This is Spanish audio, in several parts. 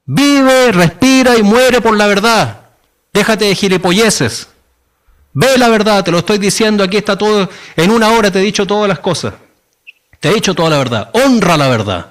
Vive, respira y muere por la verdad. Déjate de gilipolleces. Ve la verdad, te lo estoy diciendo, aquí está todo. En una hora te he dicho todas las cosas. Te he dicho toda la verdad. Honra la verdad.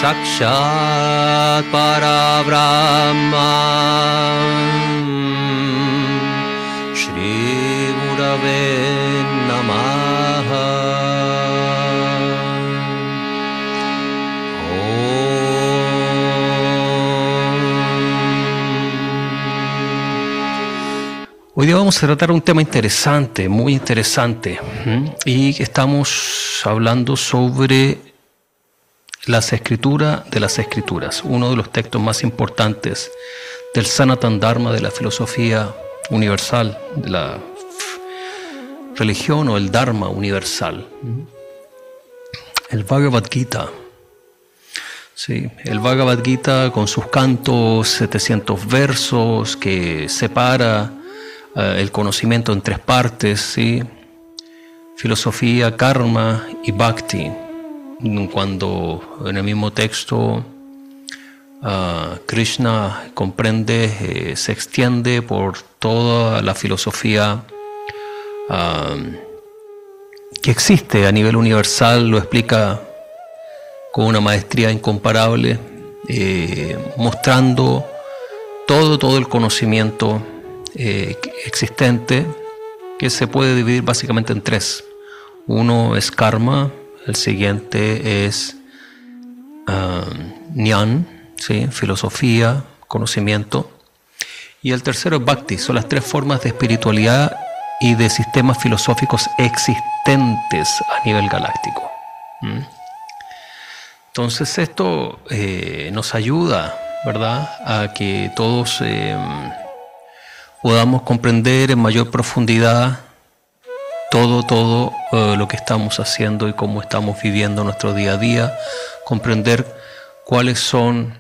Sakshat Parabrahma Shri Gurave Namaha. Hoy día vamos a tratar un tema interesante, muy interesante, y estamos hablando sobre las escrituras de las escrituras, uno de los textos más importantes del Sanatana Dharma, de la filosofía universal, de la religión o el Dharma universal. El Bhagavad Gita. Sí, el Bhagavad Gita con sus cantos, 700 versos, que separa el conocimiento en tres partes, ¿sí? Filosofía, karma y bhakti. Cuando en el mismo texto Krishna comprende, se extiende por toda la filosofía que existe a nivel universal, lo explica con una maestría incomparable, mostrando todo el conocimiento existente, que se puede dividir básicamente en tres. Uno es karma, el siguiente es Jnana, ¿sí? Filosofía, conocimiento, y el tercero es Bhakti. Son las tres formas de espiritualidad y de sistemas filosóficos existentes a nivel galáctico. Entonces esto nos ayuda, ¿verdad?, a que todos podamos comprender en mayor profundidad todo lo que estamos haciendo y cómo estamos viviendo nuestro día a día, comprender cuáles son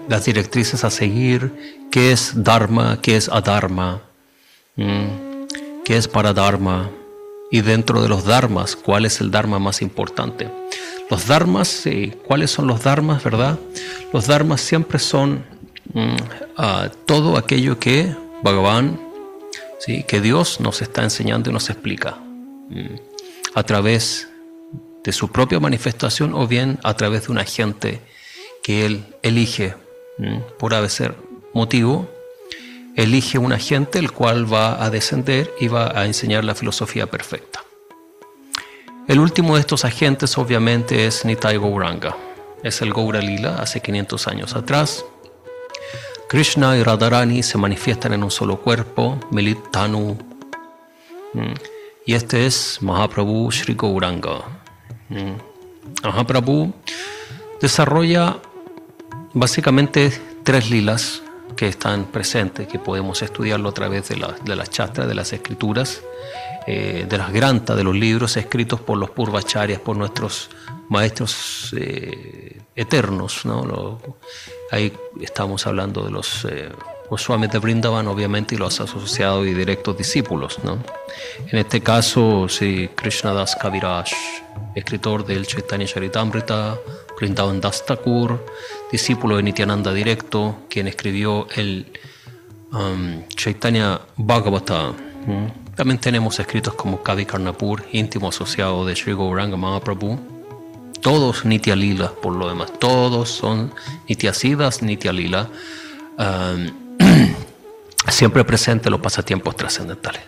las directrices a seguir, qué es Dharma, qué es Adharma, qué es Paradharma, y dentro de los Dharmas, cuál es el Dharma más importante. Los Dharmas, ¿cuáles son los Dharmas, verdad? Los Dharmas siempre son todo aquello que Bhagavan, ¿sí?, que Dios nos está enseñando y nos explica a través de su propia manifestación o bien a través de un agente que Él elige por haber motivo, elige un agente el cual va a descender y va a enseñar la filosofía perfecta. El último de estos agentes obviamente es Nitai Gauranga, es el Gaura Lila. Hace 500 años atrás Krishna y Radharani se manifiestan en un solo cuerpo, Milit Tanu, y este es Mahaprabhu Sri Gauranga. Mahaprabhu desarrolla básicamente tres lilas que están presentes, que podemos estudiarlo a través de las chastras, de las escrituras, de las grantas, de los libros escritos por los purvacharyas, por nuestros maestros eternos, ¿no? Ahí estamos hablando de los Goswamis de Vrindavan, obviamente, y los asociados y directos discípulos, ¿no? En este caso, sí, Krishnadas Kaviraj, escritor del Chaitanya Charitamrita, Vrindavan Das Thakur, discípulo de Nityananda directo, quien escribió el Chaitanya Bhagavata. También tenemos escritos como Kavi Karnapur, íntimo asociado de Sri Gauranga Mahaprabhu. Todos Nitya Lila, por lo demás, todos son Nityasidas, Nitya Lila, siempre presente en los pasatiempos trascendentales.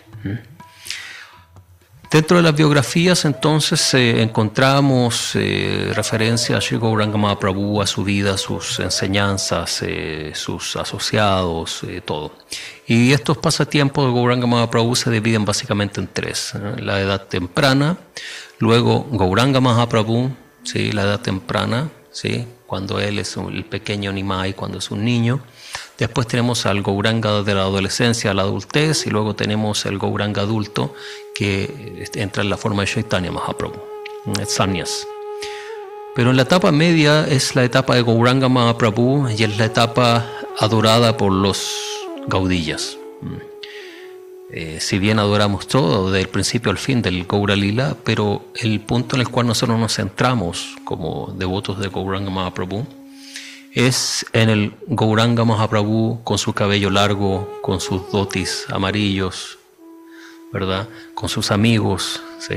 Dentro de las biografías entonces encontramos referencia a Sri Gauranga Mahaprabhu, a su vida, sus enseñanzas, sus asociados, todo. Y estos pasatiempos de Gauranga Mahaprabhu se dividen básicamente en tres: la edad temprana, luego Gauranga Mahaprabhu, ¿sí? La edad temprana, ¿sí? Cuando él es el pequeño Nimai, cuando es un niño. Después tenemos al Gauranga de la adolescencia a la adultez, y luego tenemos el Gauranga adulto que entra en la forma de Chaitanya Mahaprabhu, Sannyas. Pero en la etapa media es la etapa de Gauranga Mahaprabhu y es la etapa adorada por los gaudillas. Si bien adoramos todo, desde el principio al fin del Gaura Lila, pero el punto en el cual nosotros nos centramos como devotos de Gauranga Mahaprabhu es en el Gauranga Mahaprabhu con su cabello largo, con sus dhotis amarillos, ¿verdad? Con sus amigos, ¿sí?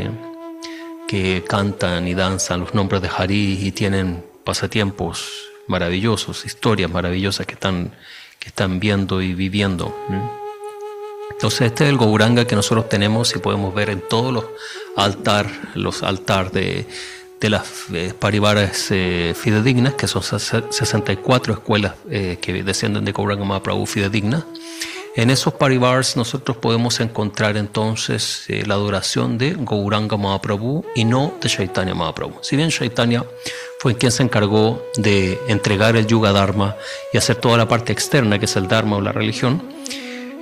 Que cantan y danzan los nombres de Hari y tienen pasatiempos maravillosos, historias maravillosas que están viendo y viviendo. Entonces este es el Gauranga que nosotros tenemos y podemos ver en todos los altares de las parivaras fidedignas, que son 64 escuelas que descienden de Gauranga Mahaprabhu fidedignas. En esos parivars nosotros podemos encontrar entonces la adoración de Gauranga Mahaprabhu y no de Chaitanya Mahaprabhu. Si bien Chaitanya fue quien se encargó de entregar el Yuga Dharma y hacer toda la parte externa, que es el Dharma o la religión,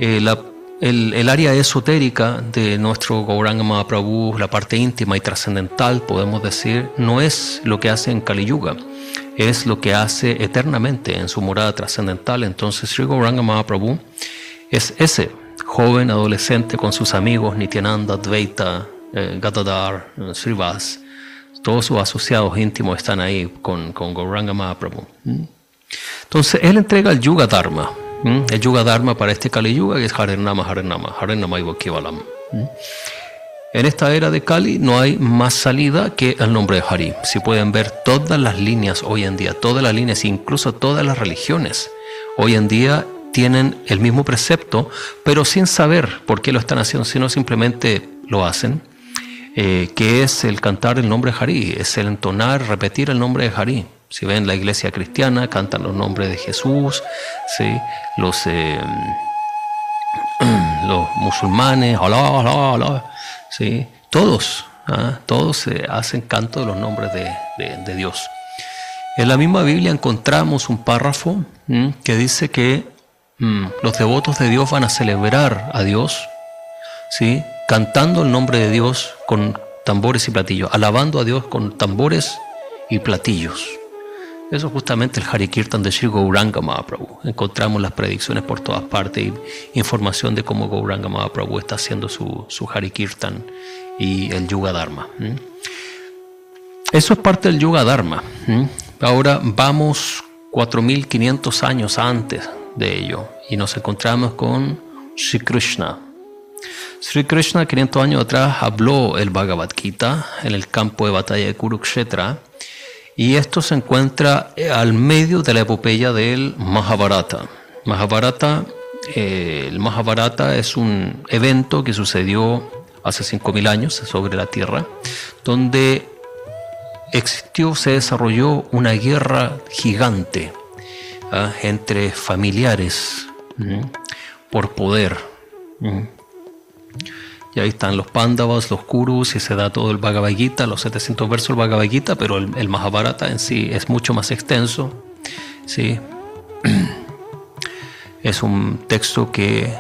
el área esotérica de nuestro Gauranga Mahaprabhu, la parte íntima y trascendental, podemos decir, no es lo que hace en Kali Yuga, es lo que hace eternamente en su morada trascendental. Entonces Sri Gauranga Mahaprabhu es ese joven adolescente con sus amigos Nityananda, Dvaita, Gadadhar, Srivas. Todos sus asociados íntimos están ahí con Gauranga Mahaprabhu. Entonces él entrega el Yuga Dharma. El Yuga Dharma para este Kali Yuga, que es Harinama, Harinama, Harinama Iva Kevalam. En esta era de Kali no hay más salida que el nombre de Hari. Si pueden ver todas las líneas hoy en día, todas las líneas, incluso todas las religiones, hoy en día tienen el mismo precepto, pero sin saber por qué lo están haciendo, sino simplemente lo hacen, que es el cantar el nombre de Hari, es el entonar, repetir el nombre de Hari. Si ven la iglesia cristiana, cantan los nombres de Jesús, ¿sí? Los musulmanes, Allah, Allah, Allah, ¿sí? Todos hacen canto de los nombres de Dios. En la misma Biblia encontramos un párrafo que dice que los devotos de Dios van a celebrar a Dios, ¿sí? Cantando el nombre de Dios con tambores y platillos, alabando a Dios con tambores y platillos. Eso es justamente el Hari Kirtan de Sri Gauranga Mahaprabhu. Encontramos las predicciones por todas partes y información de cómo Gauranga Mahaprabhu está haciendo su Hari Kirtan y el Yuga Dharma. Eso es parte del Yuga Dharma. Ahora vamos 4.500 años antes de ello y nos encontramos con Sri Krishna. Sri Krishna 500 años atrás habló el Bhagavad Gita en el campo de batalla de Kurukshetra. Y esto se encuentra al medio de la epopeya del Mahabharata. El Mahabharata es un evento que sucedió hace 5.000 años sobre la Tierra, donde se desarrolló una guerra gigante entre familiares por poder. Y ahí están los Pándavas, los Kurus, y se da todo el Bhagavad Gita, los 700 versos del Bhagavad Gita, pero el Mahabharata en sí es mucho más extenso, ¿sí? Es un texto que,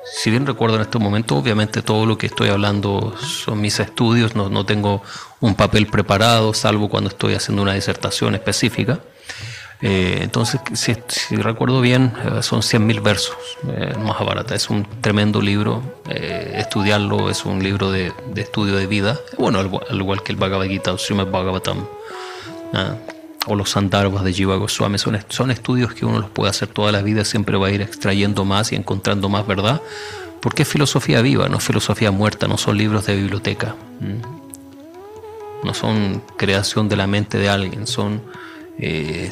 si bien recuerdo en este momento, obviamente todo lo que estoy hablando son mis estudios, no tengo un papel preparado, salvo cuando estoy haciendo una disertación específica. Entonces, si recuerdo bien, son 100.000 versos. El Mahabharata es un tremendo libro. Estudiarlo es un libro de estudio de vida. Bueno, al igual que el Bhagavad Gita o Srimad Bhagavatam, o los Sandarbhas de Jiva Goswami. Son estudios que uno los puede hacer toda la vida. Siempre va a ir extrayendo más y encontrando más verdad. Porque es filosofía viva, no es filosofía muerta. No son libros de biblioteca. No son creación de la mente de alguien. Son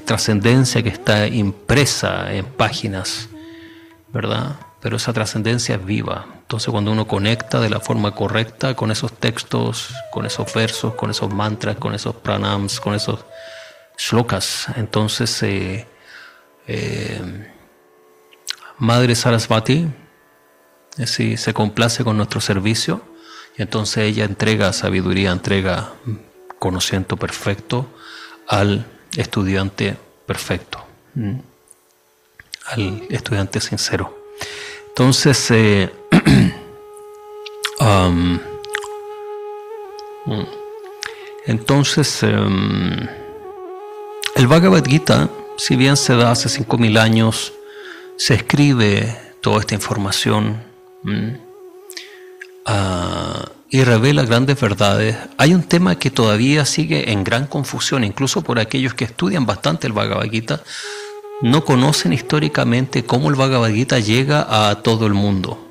trascendencia que está impresa en páginas, ¿verdad? Pero esa trascendencia es viva. Entonces cuando uno conecta de la forma correcta con esos textos, con esos versos, con esos mantras, con esos pranams, con esos shlokas, entonces Madre Sarasvati sí, se complace con nuestro servicio y entonces ella entrega sabiduría, entrega conocimiento perfecto al estudiante perfecto, al estudiante sincero. Entonces, el Bhagavad Gita, si bien se da hace 5.000 años, se escribe toda esta información y revela grandes verdades. Hay un tema que todavía sigue en gran confusión, incluso por aquellos que estudian bastante el Bhagavad Gita, no conocen históricamente cómo el Bhagavad Gita llega a todo el mundo.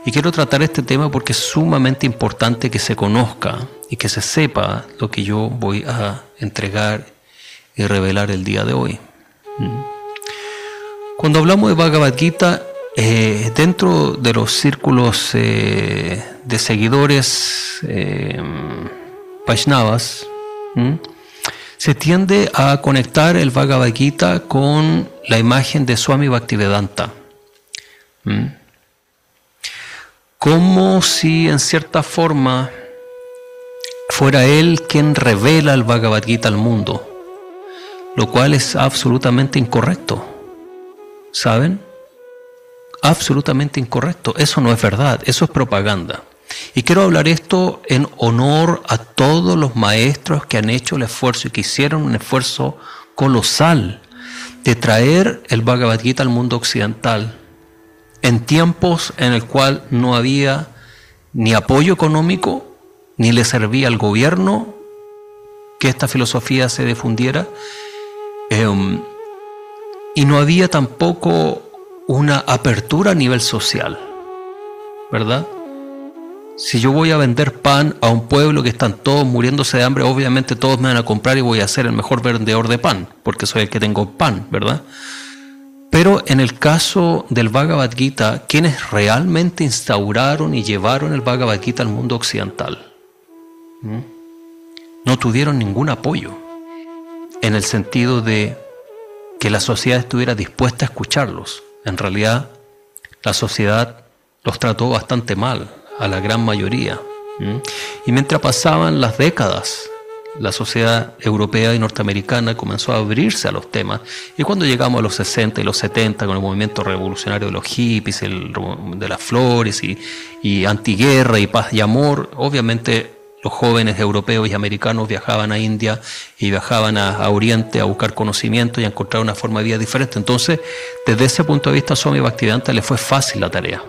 Y quiero tratar este tema porque es sumamente importante que se conozca y que se sepa lo que yo voy a entregar y revelar el día de hoy. Cuando hablamos de Bhagavad Gita, dentro de los círculos de seguidores Vaishnavas, se tiende a conectar el Bhagavad Gita con la imagen de Swami Bhaktivedanta. Como si en cierta forma fuera él quien revela el Bhagavad Gita al mundo, lo cual es absolutamente incorrecto. ¿Saben? Absolutamente incorrecto. Eso no es verdad, eso es propaganda. Y quiero hablar esto en honor a todos los maestros que han hecho el esfuerzo y que hicieron un esfuerzo colosal de traer el Bhagavad Gita al mundo occidental en tiempos en el cual no había ni apoyo económico, ni le servía al gobierno que esta filosofía se difundiera, y no había tampoco una apertura a nivel social, ¿verdad? Si yo voy a vender pan a un pueblo que están todos muriéndose de hambre, obviamente todos me van a comprar y voy a ser el mejor vendedor de pan, porque soy el que tengo pan, ¿verdad? Pero en el caso del Bhagavad Gita, quienes realmente instauraron y llevaron el Bhagavad Gita al mundo occidental, no tuvieron ningún apoyo, en el sentido de que la sociedad estuviera dispuesta a escucharlos. En realidad, la sociedad los trató bastante mal, a la gran mayoría. Y mientras pasaban las décadas, la sociedad europea y norteamericana comenzó a abrirse a los temas. Y cuando llegamos a los 60 y los 70, con el movimiento revolucionario de los hippies, de las flores y antiguerra y paz y amor, obviamente los jóvenes europeos y americanos viajaban a India y viajaban a Oriente a buscar conocimiento y a encontrar una forma de vida diferente. Entonces, desde ese punto de vista, a Swami Bhaktivedanta le fue fácil la tarea.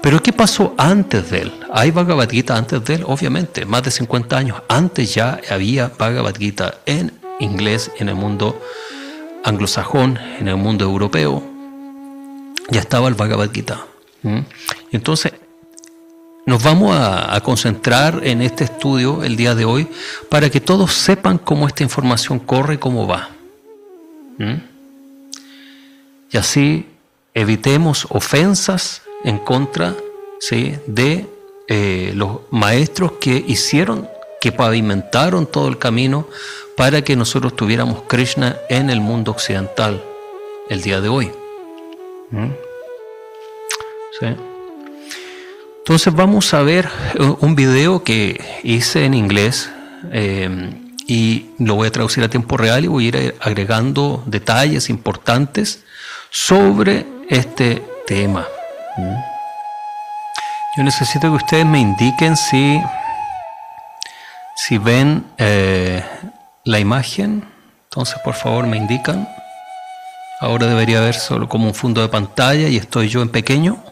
Pero ¿qué pasó antes de él? ¿Hay Bhagavad Gita antes de él? Obviamente, más de 50 años antes ya había Bhagavad Gita en inglés, en el mundo anglosajón, en el mundo europeo. Ya estaba el Bhagavad Gita. Y entonces, nos vamos a concentrar en este estudio el día de hoy para que todos sepan cómo esta información corre y cómo va. Y así evitemos ofensas en contra, ¿sí?, de los maestros que hicieron, que pavimentaron todo el camino para que nosotros tuviéramos Krishna en el mundo occidental el día de hoy. ¿Sí? Entonces vamos a ver un video que hice en inglés y lo voy a traducir a tiempo real y voy a ir agregando detalles importantes sobre este tema. Yo necesito que ustedes me indiquen si ven la imagen. Entonces, por favor, me indican. Ahora debería haber solo como un fondo de pantalla y estoy yo en pequeño.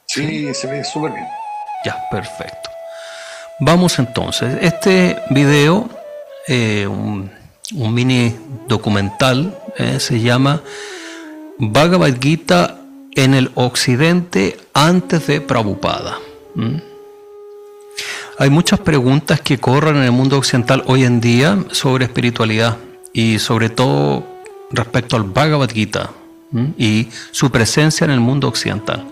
Sí, se ve súper bien. Ya, perfecto. Vamos entonces. Este video, un mini documental, se llama Bhagavad Gita en el Occidente antes de Prabhupada. Hay muchas preguntas que corren en el mundo occidental hoy en día sobre espiritualidad y sobre todo respecto al Bhagavad Gita y su presencia en el mundo occidental.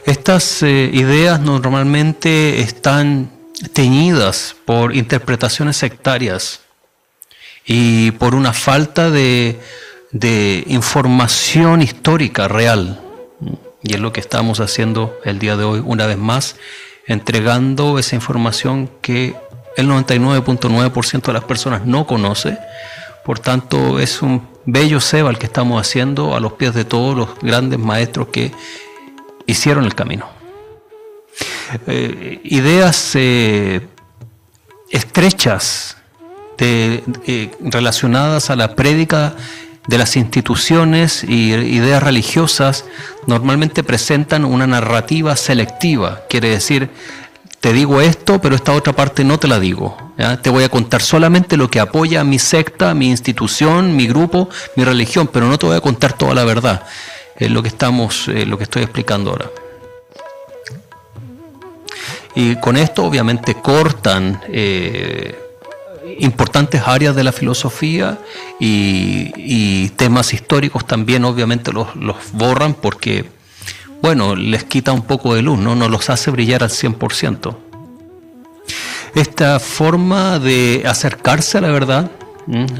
Estas ideas normalmente están teñidas por interpretaciones sectarias y por una falta de información histórica real. Y es lo que estamos haciendo el día de hoy, una vez más, entregando esa información que el 99.9% de las personas no conoce. Por tanto, es un bello seba el que estamos haciendo a los pies de todos los grandes maestros que hicieron el camino. Ideas estrechas relacionadas a la prédica de las instituciones y ideas religiosas normalmente presentan una narrativa selectiva. Quiere decir, te digo esto, pero esta otra parte no te la digo, ¿ya? Te voy a contar solamente lo que apoya a mi secta, mi institución, mi grupo, mi religión, pero no te voy a contar toda la verdad. Es lo que estoy explicando ahora. Y con esto obviamente cortan importantes áreas de la filosofía y temas históricos también obviamente los borran porque, bueno, les quita un poco de luz, no los hace brillar al 100%. Esta forma de acercarse a la verdad,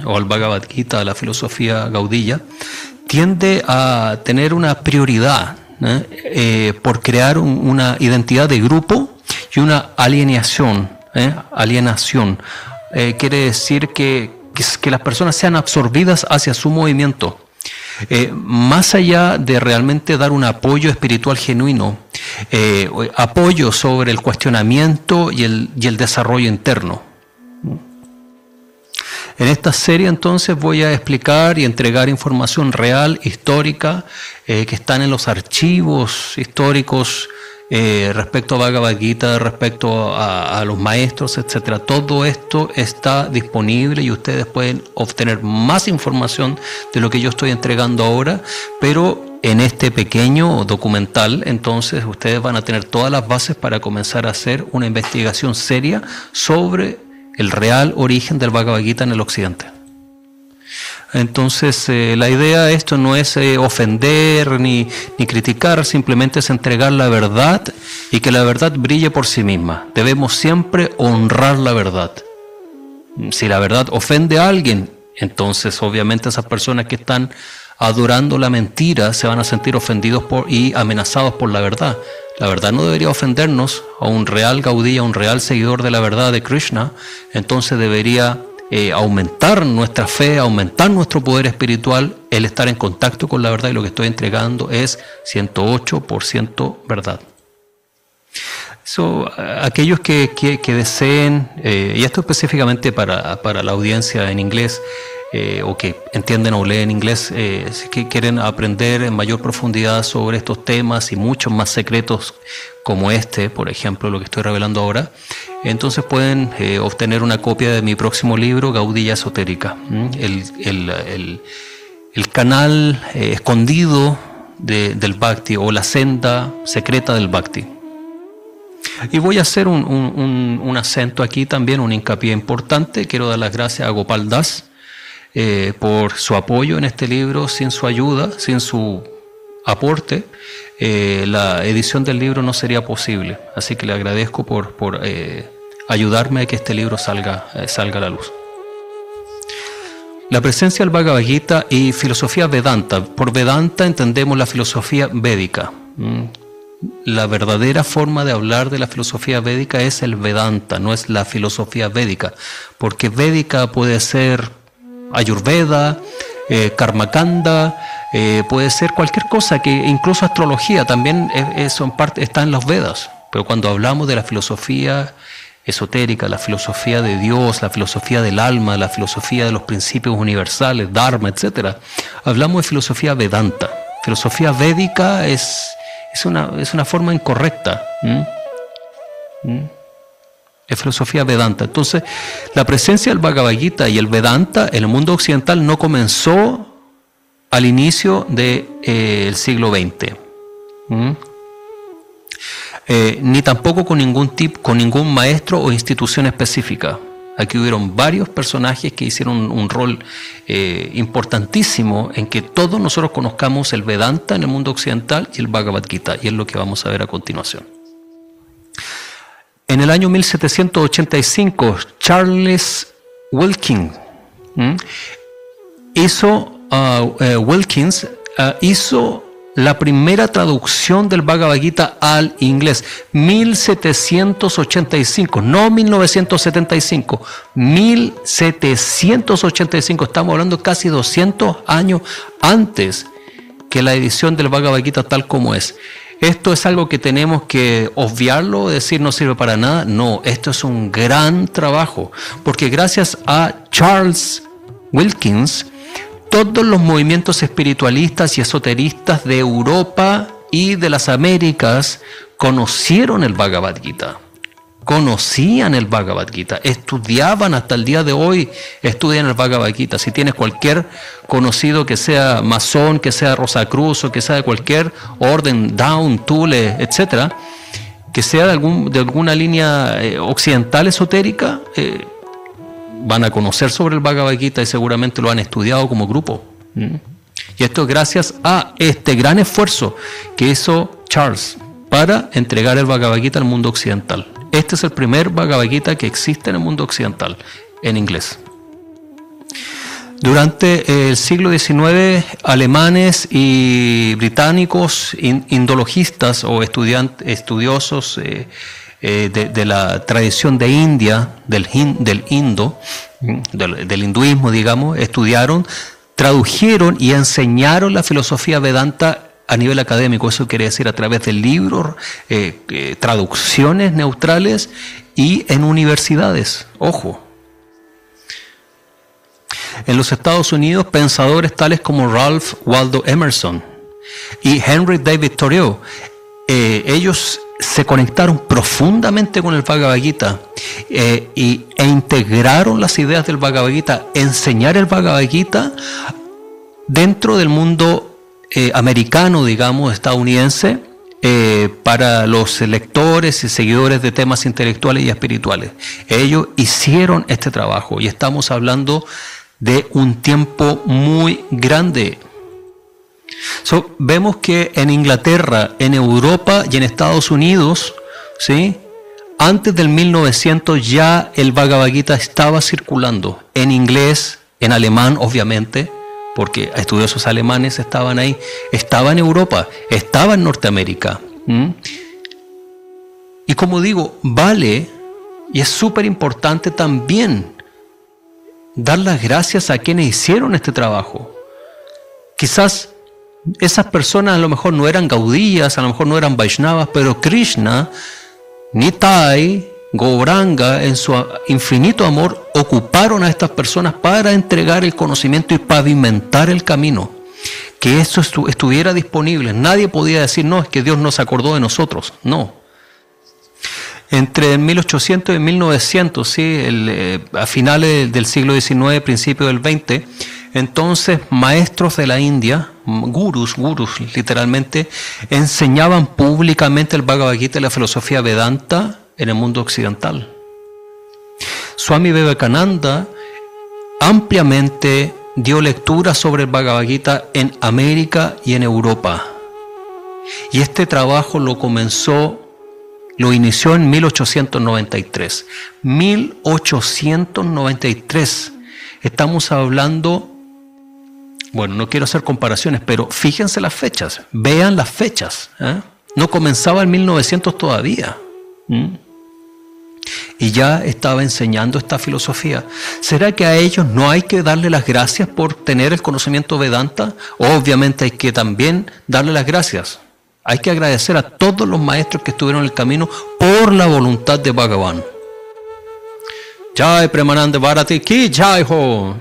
o al Bhagavad Gita, a la filosofía gaudiya, tiende a tener una prioridad por crear una identidad de grupo y una alienación. Quiere decir que las personas sean absorbidas hacia su movimiento. Más allá de realmente dar un apoyo espiritual genuino, apoyo sobre el cuestionamiento y el desarrollo interno. En esta serie entonces voy a explicar y entregar información real, histórica, que están en los archivos históricos respecto a Bhagavad Gita, respecto a los maestros, etc. Todo esto está disponible y ustedes pueden obtener más información de lo que yo estoy entregando ahora, pero en este pequeño documental entonces ustedes van a tener todas las bases para comenzar a hacer una investigación seria sobre el real origen del Bhagavad Gita en el occidente. Entonces la idea de esto no es ofender ni criticar, simplemente es entregar la verdad y que la verdad brille por sí misma. Debemos siempre honrar la verdad. Si la verdad ofende a alguien, entonces obviamente esas personas que están adorando la mentira se van a sentir ofendidos y amenazados por la verdad. La verdad no debería ofendernos. A un real Gaudiya, a un real seguidor de la verdad de Krishna, entonces debería aumentar nuestra fe, aumentar nuestro poder espiritual, el estar en contacto con la verdad, y lo que estoy entregando es 108% verdad. Aquellos que deseen, y esto específicamente para la audiencia en inglés, o que entienden o leen inglés, que quieren aprender en mayor profundidad sobre estos temas y muchos más secretos como este, por ejemplo, lo que estoy revelando ahora, entonces pueden obtener una copia de mi próximo libro, Gaudiya Esotérica, el canal escondido del Bhakti, o la senda secreta del Bhakti. Y voy a hacer un acento aquí también, un hincapié importante. Quiero dar las gracias a Gopal Das por su apoyo en este libro. Sin su ayuda, sin su aporte, la edición del libro no sería posible. Así que le agradezco por ayudarme a que este libro salga a la luz. La presencia del Bhagavad Gita y filosofía Vedanta. Por Vedanta entendemos la filosofía védica. La verdadera forma de hablar de la filosofía védica es el Vedanta, no es la filosofía védica, porque védica puede ser Ayurveda, Karmakanda, puede ser cualquier cosa, que incluso astrología también está en los Vedas. Pero cuando hablamos de la filosofía esotérica, la filosofía de Dios, la filosofía del alma, la filosofía de los principios universales, Dharma, etc., hablamos de filosofía Vedanta. Filosofía védica es una forma incorrecta. Es filosofía Vedanta. Entonces, la presencia del Bhagavad Gita y el Vedanta en el mundo occidental no comenzó al inicio del siglo XX. Ni tampoco con ningún maestro o institución específica. Aquí hubieron varios personajes que hicieron un rol importantísimo en que todos nosotros conozcamos el Vedanta en el mundo occidental y el Bhagavad Gita, y es lo que vamos a ver a continuación. En el año 1785, Charles Wilkins hizo la primera traducción del Bhagavad Gita al inglés, 1785, no 1975, 1785, estamos hablando casi 200 años antes que la edición del Bhagavad Gita tal como es. ¿Esto es algo que tenemos que obviarlo, decir no sirve para nada? No, esto es un gran trabajo, porque gracias a Charles Wilkins, todos los movimientos espiritualistas y esoteristas de Europa y de las Américas conocieron el Bhagavad Gita, conocían el Bhagavad Gita, estudiaban hasta el día de hoy, estudian el Bhagavad Gita. Si tienes cualquier conocido que sea masón, que sea Rosacruz o que sea de cualquier orden, Down, Thule, etcétera, que sea de alguna línea occidental esotérica, van a conocer sobre el Bhagavad Gita y seguramente lo han estudiado como grupo. Y esto es gracias a este gran esfuerzo que hizo Charles para entregar el Bhagavad Gita al mundo occidental. Este es el primer Bhagavad Gita que existe en el mundo occidental, en inglés. Durante el siglo XIX, alemanes y británicos, indologistas o estudiosos de la tradición de India, del hinduismo, digamos, estudiaron, tradujeron y enseñaron la filosofía Vedanta a nivel académico. Eso quiere decir a través de libros, traducciones neutrales y en universidades. Ojo. En los Estados Unidos, pensadores tales como Ralph Waldo Emerson y Henry David Thoreau, ellos se conectaron profundamente con el Bhagavad Gita e integraron las ideas del Bhagavad Gita, enseñar el Bhagavad Gita dentro del mundo americano, digamos, estadounidense, para los lectores y seguidores de temas intelectuales y espirituales. Ellos hicieron este trabajo y estamos hablando de un tiempo muy grande. Vemos que en Inglaterra, en Europa y en Estados Unidos, ¿sí?, antes del 1900 ya el Bhagavad Gita estaba circulando en inglés, en alemán obviamente, porque estudiosos alemanes estaban ahí, estaba en Europa, estaba en Norteamérica. Y como digo, vale, y es súper importante también dar las gracias a quienes hicieron este trabajo. Quizás esas personas a lo mejor no eran gaudías, a lo mejor no eran Vaishnavas, pero Krishna, Nitai, Gauranga, en su infinito amor, ocuparon a estas personas para entregar el conocimiento y pavimentar el camino. Que eso estuviera disponible. Nadie podía decir, no, es que Dios no se acordó de nosotros. No. Entre 1800 y 1900, ¿sí? A finales del siglo XIX, principios del XX, entonces maestros de la India, gurús literalmente, enseñaban públicamente el Bhagavad Gita y la filosofía Vedanta en el mundo occidental. Swami Vivekananda ampliamente dio lectura sobre el Bhagavad Gita en América y en Europa. Y este trabajo lo inició en 1893. 1893. Estamos hablando, bueno, no quiero hacer comparaciones, pero fíjense las fechas, vean las fechas. No comenzaba en 1900 todavía. Y ya estaba enseñando esta filosofía. ¿Será que a ellos no hay que darle las gracias por tener el conocimiento Vedanta? Obviamente hay que también darle las gracias. Hay que agradecer a todos los maestros que estuvieron en el camino por la voluntad de Bhagavan. Jai Premananda Bharati Ki Jai Ho.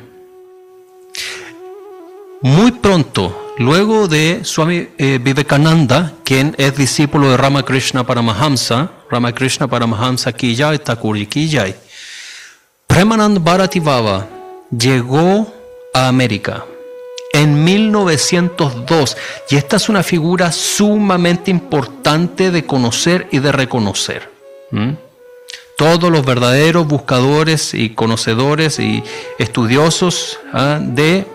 Muy pronto, luego de Swami Vivekananda, quien es discípulo de Ramakrishna Paramahamsa Ki Jai, Thakur Ki Jai, Premananda Bharati Baba llegó a América en 1902, y esta es una figura sumamente importante de conocer y de reconocer. Todos los verdaderos buscadores y conocedores y estudiosos de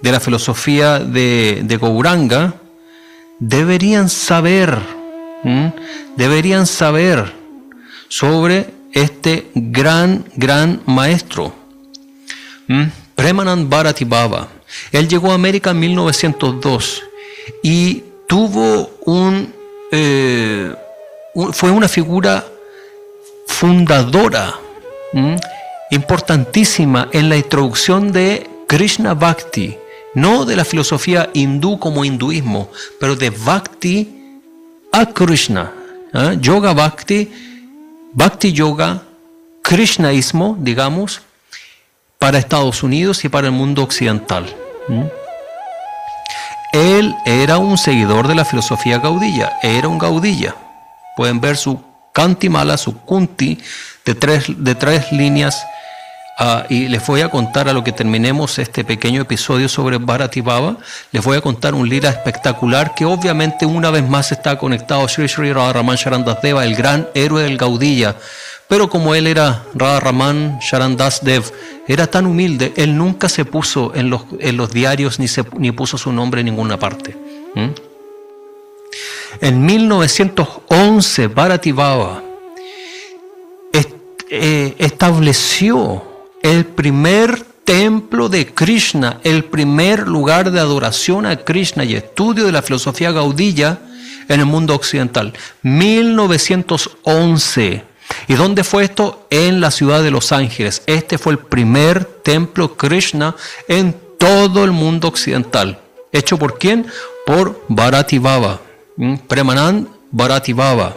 la filosofía de Gauranga deberían saber sobre este gran maestro, Premanand Bharati Baba. Él llegó a América en 1902 y tuvo fue una figura fundadora, importantísima en la introducción de Krishna Bhakti, no de la filosofía hindú como hinduismo, pero de Bhakti a Krishna, Yoga Bhakti, Bhakti Yoga, Krishnaísmo, digamos, para Estados Unidos y para el mundo occidental. Él era un seguidor de la filosofía Gaudiya, era un Gaudiya. Pueden ver su Kantimala, su Kunti, de tres líneas. Y les voy a contar, a lo que terminemos este pequeño episodio sobre Bharati Baba, les voy a contar un lila espectacular que obviamente una vez más está conectado a Sri Sri Radharaman Charan Das Deva, el gran héroe del Gaudiya. Pero como él era Radharaman Charan Das Dev, era tan humilde, él nunca se puso en los diarios ni puso su nombre en ninguna parte. En 1911, Bharati Baba estableció el primer templo de Krishna, el primer lugar de adoración a Krishna y estudio de la filosofía Gaudiya en el mundo occidental. 1911. ¿Y dónde fue esto? En la ciudad de Los Ángeles. Este fue el primer templo Krishna en todo el mundo occidental. ¿Hecho por quién? Por Bharati Baba. Premanand Bharati Baba.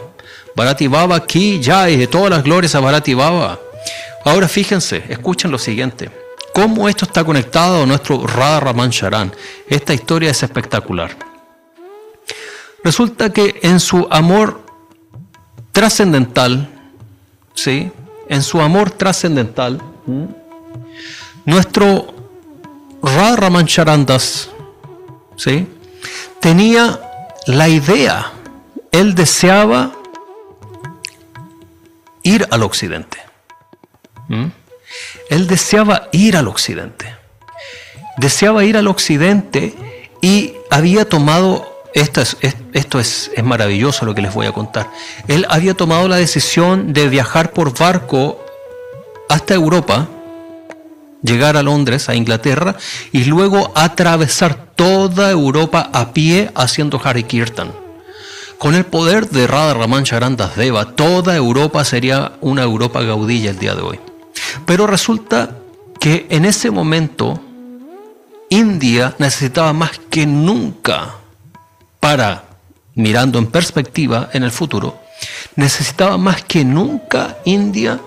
Bharati Baba Ki Jai, de todas las glorias a Bharati Baba. Ahora fíjense, escuchen lo siguiente. ¿Cómo esto está conectado a nuestro Radharaman Charan? Esta historia es espectacular. Resulta que en su amor trascendental, ¿sí? En su amor trascendental, nuestro Radharaman Charan Das, ¿sí? Tenía la idea, él deseaba ir al occidente. Él deseaba ir al occidente. Deseaba ir al occidente y había tomado, esto es maravilloso lo que les voy a contar. Él había tomado la decisión de viajar por barco hasta Europa, llegar a Londres, a Inglaterra, y luego atravesar toda Europa a pie haciendo Hare Kirtan. Con el poder de Radharaman Charan Das Deva, toda Europa sería una Europa Gaudiya el día de hoy. Pero resulta que en ese momento India necesitaba más que nunca, mirando en perspectiva en el futuro, necesitaba más que nunca India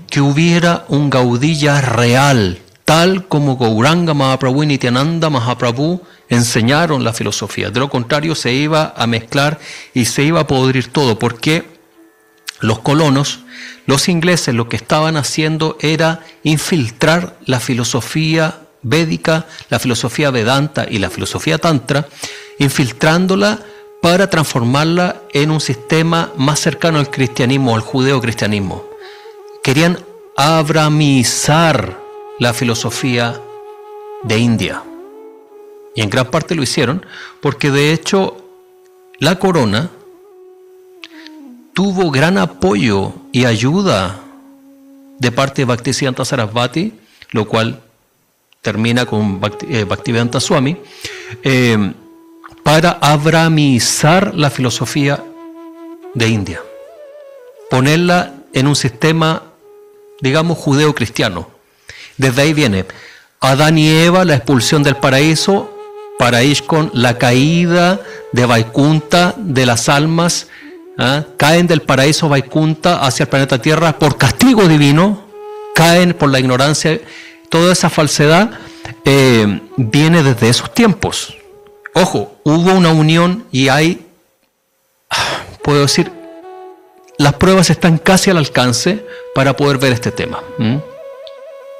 que hubiera un Gaudiya real, tal como Gauranga Mahaprabhu y Nityananda Mahaprabhu enseñaron la filosofía. De lo contrario se iba a mezclar y se iba a podrir todo, porque los colonos, los ingleses, lo que estaban haciendo era infiltrar la filosofía védica, la filosofía Vedanta y la filosofía Tantra, infiltrándola para transformarla en un sistema más cercano al cristianismo, al judeo-cristianismo. Querían abramizar la filosofía de India. Y en gran parte lo hicieron, porque de hecho la corona tuvo gran apoyo y ayuda de parte de Bhaktisiddhanta Sarasvati, lo cual termina con Bhaktivedanta Swami, para abramizar la filosofía de India, ponerla en un sistema, digamos, judeo-cristiano. Desde ahí viene Adán y Eva, la expulsión del paraíso, para ISKCON, la caída de Vaikunta, de las almas, caen del paraíso Vaikunta hacia el planeta Tierra por castigo divino, caen por la ignorancia. Toda esa falsedad viene desde esos tiempos. Ojo, hubo una unión y hay, puedo decir, las pruebas están casi al alcance para poder ver este tema.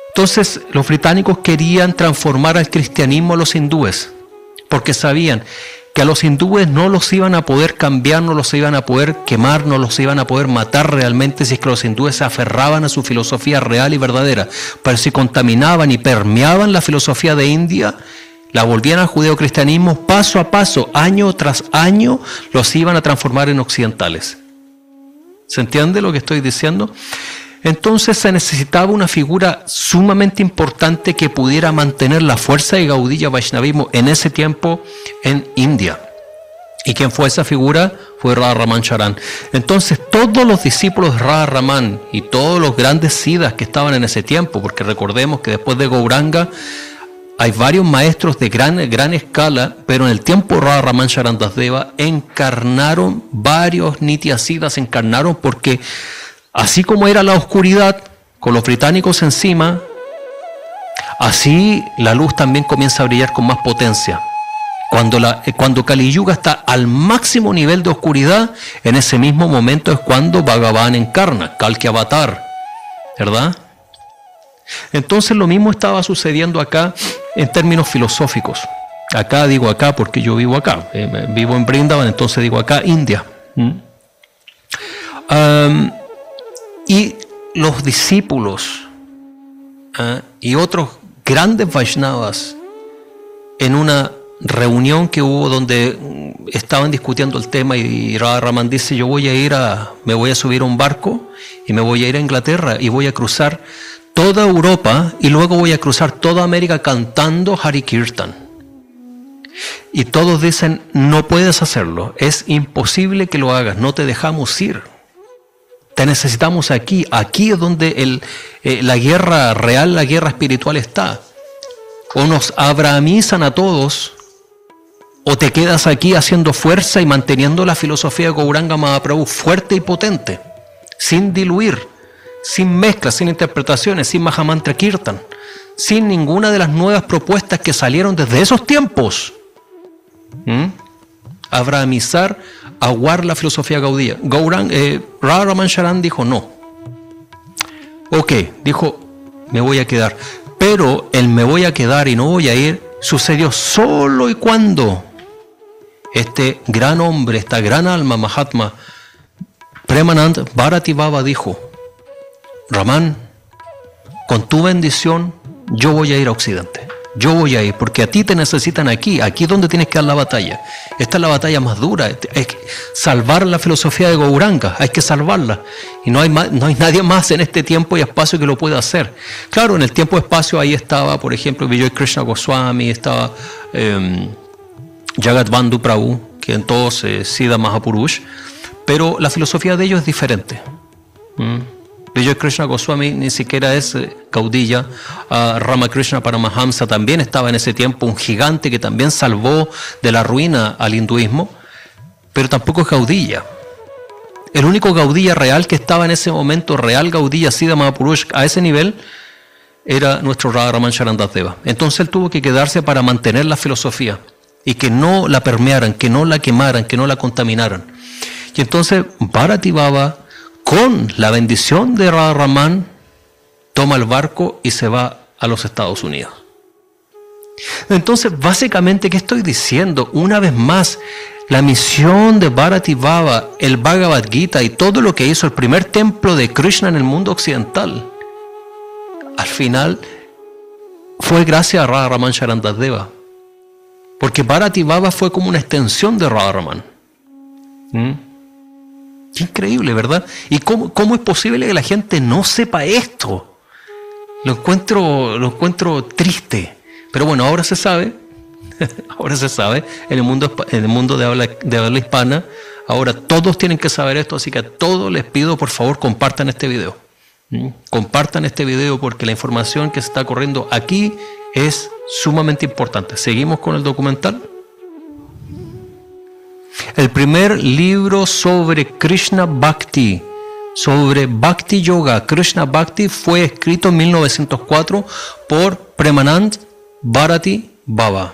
Entonces, los británicos querían transformar al cristianismo a los hindúes, porque sabían que que a los hindúes no los iban a poder cambiar, no los iban a poder quemar, no los iban a poder matar realmente si es que los hindúes se aferraban a su filosofía real y verdadera. Pero si contaminaban y permeaban la filosofía de India, la volvían al judeocristianismo, paso a paso, año tras año, los iban a transformar en occidentales. ¿Se entiende lo que estoy diciendo? Entonces se necesitaba una figura sumamente importante que pudiera mantener la fuerza de Gaudiya Vaishnavismo en ese tiempo en India. ¿Y quién fue esa figura? Fue Radha Raman Charan. Entonces todos los discípulos de Radha Raman y todos los grandes siddhas que estaban en ese tiempo, porque recordemos que después de Gauranga hay varios maestros de gran escala, pero en el tiempo de Radha Raman Charan Das Deva encarnaron varios Nityasiddhas, encarnaron porque así como era la oscuridad con los británicos encima, así la luz también comienza a brillar con más potencia. Cuando Kali Yuga está al máximo nivel de oscuridad, en ese mismo momento es cuando Bhagavan encarna, Kalki Avatar, ¿verdad? Entonces lo mismo estaba sucediendo acá en términos filosóficos. Acá digo acá porque yo vivo acá, vivo en Vrindavan, entonces digo acá, India. Y los discípulos y otros grandes Vaishnavas en una reunión que hubo donde estaban discutiendo el tema y Radha Raman dice, me voy a subir a un barco y me voy a ir a Inglaterra y voy a cruzar toda Europa y luego voy a cruzar toda América cantando Hari Kirtan. Y todos dicen, no puedes hacerlo, es imposible que lo hagas, no te dejamos ir. Te necesitamos aquí. Aquí es donde la guerra real, la guerra espiritual está. O nos abrahamizan a todos, o te quedas aquí haciendo fuerza y manteniendo la filosofía de Gauranga Mahaprabhu fuerte y potente, sin diluir, sin mezclas, sin interpretaciones, sin Mahamantra Kirtan, sin ninguna de las nuevas propuestas que salieron desde esos tiempos. Abrahamizar, aguar la filosofía Gaudiya. Radha Raman Charan dijo no. Ok, dijo me voy a quedar. Pero el me voy a quedar y no voy a ir sucedió solo y cuando este gran hombre, esta gran alma Mahatma Premanand Bharati Baba dijo, Raman, con tu bendición yo voy a ir a Occidente. Yo voy a ir, porque a ti te necesitan aquí es donde tienes que dar la batalla. Esta es la batalla más dura, es salvar la filosofía de Gauranga, hay que salvarla. Y no hay nadie más en este tiempo y espacio que lo pueda hacer. Claro, en el tiempo y espacio ahí estaba, por ejemplo, Vijay Krishna Goswami, estaba Jagat Bandhu Prabhu, que entonces Siddha Mahapurush, pero la filosofía de ellos es diferente. Vijay Krishna Goswami ni siquiera es Gaudiya. Ramakrishna Paramahamsa también estaba en ese tiempo, un gigante que también salvó de la ruina al hinduismo, pero tampoco es Gaudiya. El único Gaudiya real que estaba en ese momento, real Gaudiya Siddha Mahapurush a ese nivel, era nuestro Radha Raman Charan Das Deva. Entonces él tuvo que quedarse para mantener la filosofía y que no la permearan, que no la quemaran, que no la contaminaran. Y entonces Bharati Baba, con la bendición de Radha Raman, toma el barco y se va a los Estados Unidos. Entonces, básicamente, ¿qué estoy diciendo? Una vez más, la misión de Bharati Baba, el Bhagavad Gita y todo lo que hizo el primer templo de Krishna en el mundo occidental, al final fue gracias a Radha Raman Charan Das Deva. Porque Bharati Baba fue como una extensión de Radha Raman. Qué increíble, ¿verdad? ¿Y cómo es posible que la gente no sepa esto? Lo encuentro triste. Pero bueno, ahora se sabe. Ahora se sabe. En el mundo de habla hispana, ahora todos tienen que saber esto. Así que a todos les pido, por favor, compartan este video. Compartan este video porque la información que se está corriendo aquí es sumamente importante. Seguimos con el documental. El primer libro sobre Krishna Bhakti, sobre Bhakti Yoga, Krishna Bhakti, fue escrito en 1904 por Premanand Bharati Baba.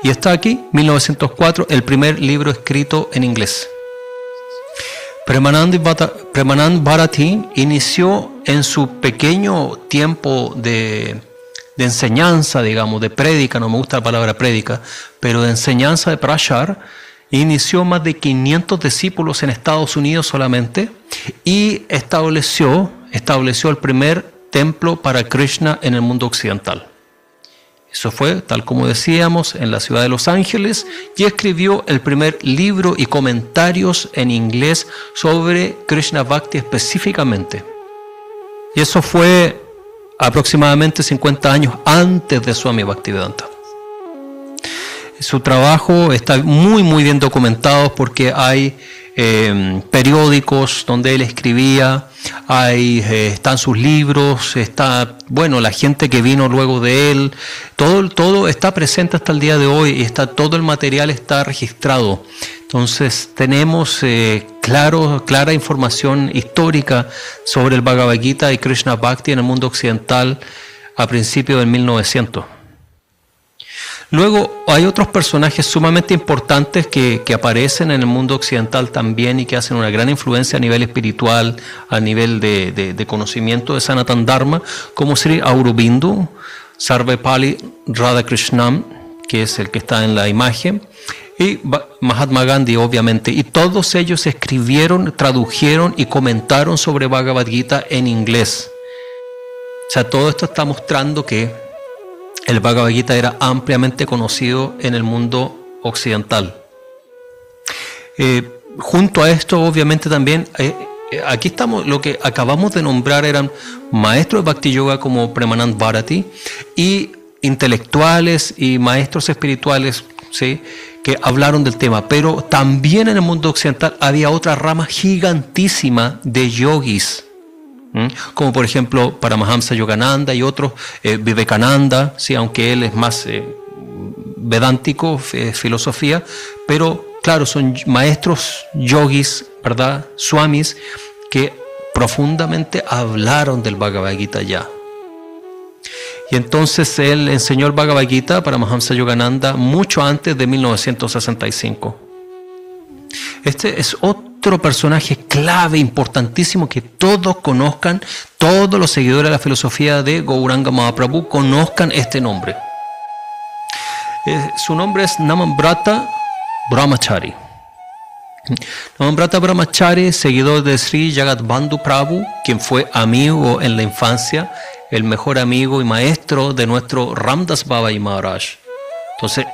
Y está aquí, 1904, el primer libro escrito en inglés. Premanand Bharati inició en su pequeño tiempo de enseñanza, digamos, de prédica, no me gusta la palabra prédica, pero de enseñanza de Prashar, inició más de 500 discípulos en Estados Unidos solamente y estableció el primer templo para Krishna en el mundo occidental. Eso fue, tal como decíamos, en la ciudad de Los Ángeles, y escribió el primer libro y comentarios en inglés sobre Krishna Bhakti específicamente. Y eso fue aproximadamente 50 años antes de Swami Bhaktivedanta. Su trabajo está muy bien documentado porque hay periódicos donde él escribía, están sus libros, está, bueno, la gente que vino luego de él, todo está presente hasta el día de hoy y todo el material está registrado. Entonces tenemos clara información histórica sobre el Bhagavad Gita y Krishna Bhakti en el mundo occidental a principios del 1900. Luego hay otros personajes sumamente importantes que aparecen en el mundo occidental también y que hacen una gran influencia a nivel espiritual, a nivel de conocimiento de Sanatana Dharma, como Sri Aurobindo, Sarvepalli Radhakrishnam, que es el que está en la imagen, y Mahatma Gandhi, obviamente. Y todos ellos escribieron, tradujeron y comentaron sobre Bhagavad Gita en inglés. O sea, todo esto está mostrando que el Bhagavad Gita era ampliamente conocido en el mundo occidental. Junto a esto, obviamente también, aquí estamos, lo que acabamos de nombrar eran maestros de Bhakti Yoga como Premanand Bharati y intelectuales y maestros espirituales, ¿sí?, que hablaron del tema. Pero también en el mundo occidental había otra rama gigantísima de yogis, como por ejemplo Paramahamsa Yogananda y otros, Vivekananda, ¿sí?, aunque él es más vedántico, filosofía, pero claro, son maestros yogis, ¿verdad?, swamis, que profundamente hablaron del Bhagavad Gita ya. Y entonces él enseñó el Bhagavad Gita para Paramahamsa Yogananda mucho antes de 1965. Este es otro personaje clave, importantísimo, que todos conozcan, todos los seguidores de la filosofía de Gauranga Mahaprabhu conozcan este nombre. Su nombre es Namambrata Brahmachari. Namambrata Brahmachari, seguidor de Sri Jagadbandhu Prabhu, quien fue amigo en la infancia, el mejor amigo y maestro de nuestro Ramdas Babaji Maharaj. Entonces,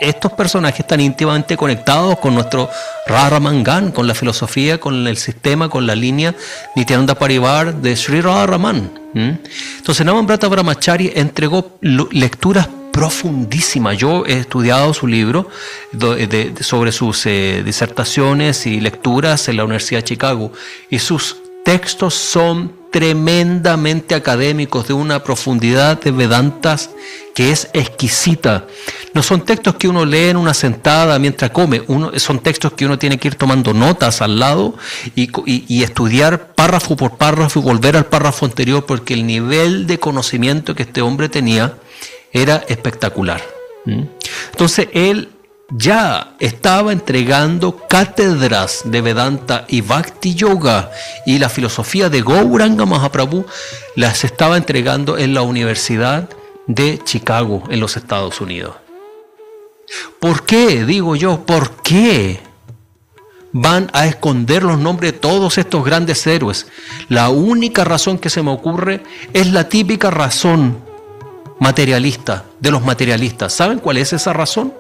estos personajes están íntimamente conectados con nuestro Radharaman, con la filosofía, con el sistema, con la línea Nityananda Parivar de Sri Radharaman. Entonces, Namambrata Brahmachari entregó lecturas profundísimas. Yo he estudiado su libro sobre sus disertaciones y lecturas en la Universidad de Chicago, y sus textos son tremendamente académicos, de una profundidad de Vedantas que es exquisita. No son textos que uno lee en una sentada mientras come, son textos que uno tiene que ir tomando notas al lado y estudiar párrafo por párrafo y volver al párrafo anterior, porque el nivel de conocimiento que este hombre tenía era espectacular. Entonces él ya estaba entregando cátedras de Vedanta y Bhakti Yoga, y la filosofía de Gauranga Mahaprabhu las estaba entregando en la Universidad de Chicago, en los Estados Unidos. ¿Por qué? Digo yo, ¿por qué van a esconder los nombres de todos estos grandes héroes? La única razón que se me ocurre es la típica razón materialista de los materialistas. ¿Saben cuál es esa razón?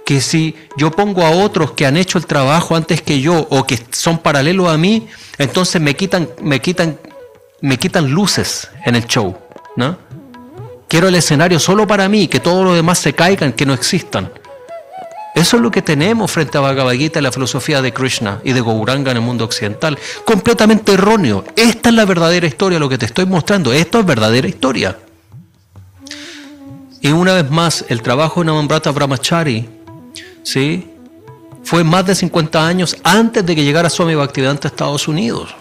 Que si yo pongo a otros que han hecho el trabajo antes que yo o que son paralelos a mí, entonces me quitan luces en el show, ¿no? Quiero el escenario solo para mí, que todos los demás se caigan, que no existan. Eso es lo que tenemos frente a Bhagavad Gita y la filosofía de Krishna y de Gauranga en el mundo occidental. Completamente erróneo. Esta es la verdadera historia, lo que te estoy mostrando. Esto es verdadera historia. Y una vez más, el trabajo de Namambrata Brahmachari, ¿sí?, fue más de 50 años antes de que llegara Swami Bhaktivedanta a Estados Unidos.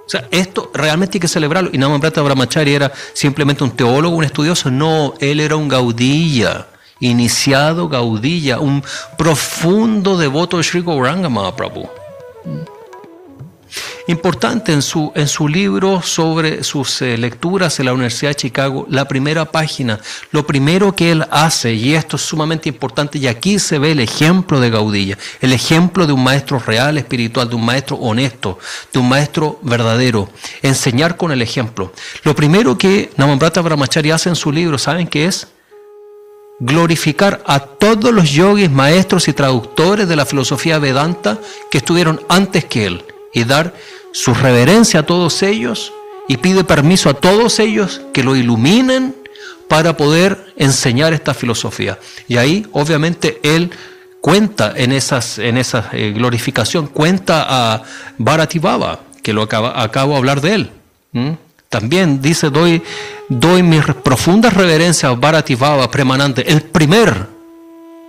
O sea, esto realmente hay que celebrarlo. Y Namambrata Brahmachari era simplemente un teólogo, un estudioso. No, él era un Gaudiya, iniciado Gaudiya, un profundo devoto de Sri Gauranga Mahaprabhu. Importante en su libro sobre sus lecturas en la Universidad de Chicago, la primera página, lo primero que él hace, y esto es sumamente importante, y aquí se ve el ejemplo de Gaudí, el ejemplo de un maestro real, espiritual, de un maestro honesto, de un maestro verdadero, enseñar con el ejemplo. Lo primero que Namambrata Brahmachari hace en su libro, ¿saben qué es? Glorificar a todos los yogis, maestros y traductores de la filosofía Vedanta que estuvieron antes que él, y dar su reverencia a todos ellos, y pide permiso a todos ellos que lo iluminen para poder enseñar esta filosofía. Y ahí obviamente él cuenta en esa glorificación, cuenta a Bharati Baba, que acabo de hablar de él. También dice, doy mis profundas reverencias a Bharati Baba Premanante, el primer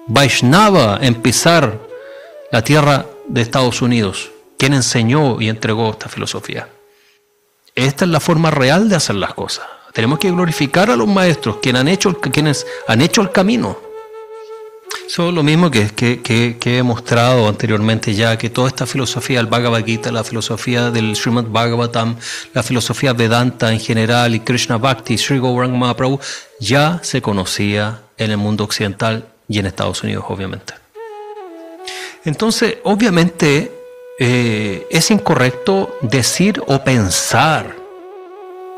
Vaishnava en pisar la tierra de Estados Unidos, quien enseñó y entregó esta filosofía. Esta es la forma real de hacer las cosas. Tenemos que glorificar a los maestros, quienes han hecho el camino. Eso es lo mismo que he mostrado anteriormente ya, que toda esta filosofía del Bhagavad Gita, la filosofía del Srimad Bhagavatam, la filosofía Vedanta en general y Krishna Bhakti, Sri Gauranga Mahaprabhu, ya se conocía en el mundo occidental y en Estados Unidos, obviamente. Entonces, obviamente, es incorrecto decir o pensar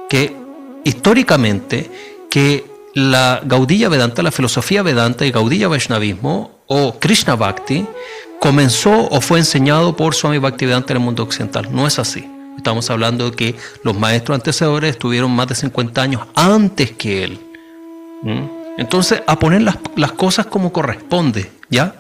que históricamente que la Gaudiya Vedanta, la filosofía Vedanta y Gaudiya Vaishnavismo o Krishna Bhakti comenzó o fue enseñado por Swami Bhaktivedanta en el mundo occidental. No es así. Estamos hablando de que los maestros antecesores estuvieron más de 50 años antes que él. Entonces, a poner las cosas como corresponde, ¿ya?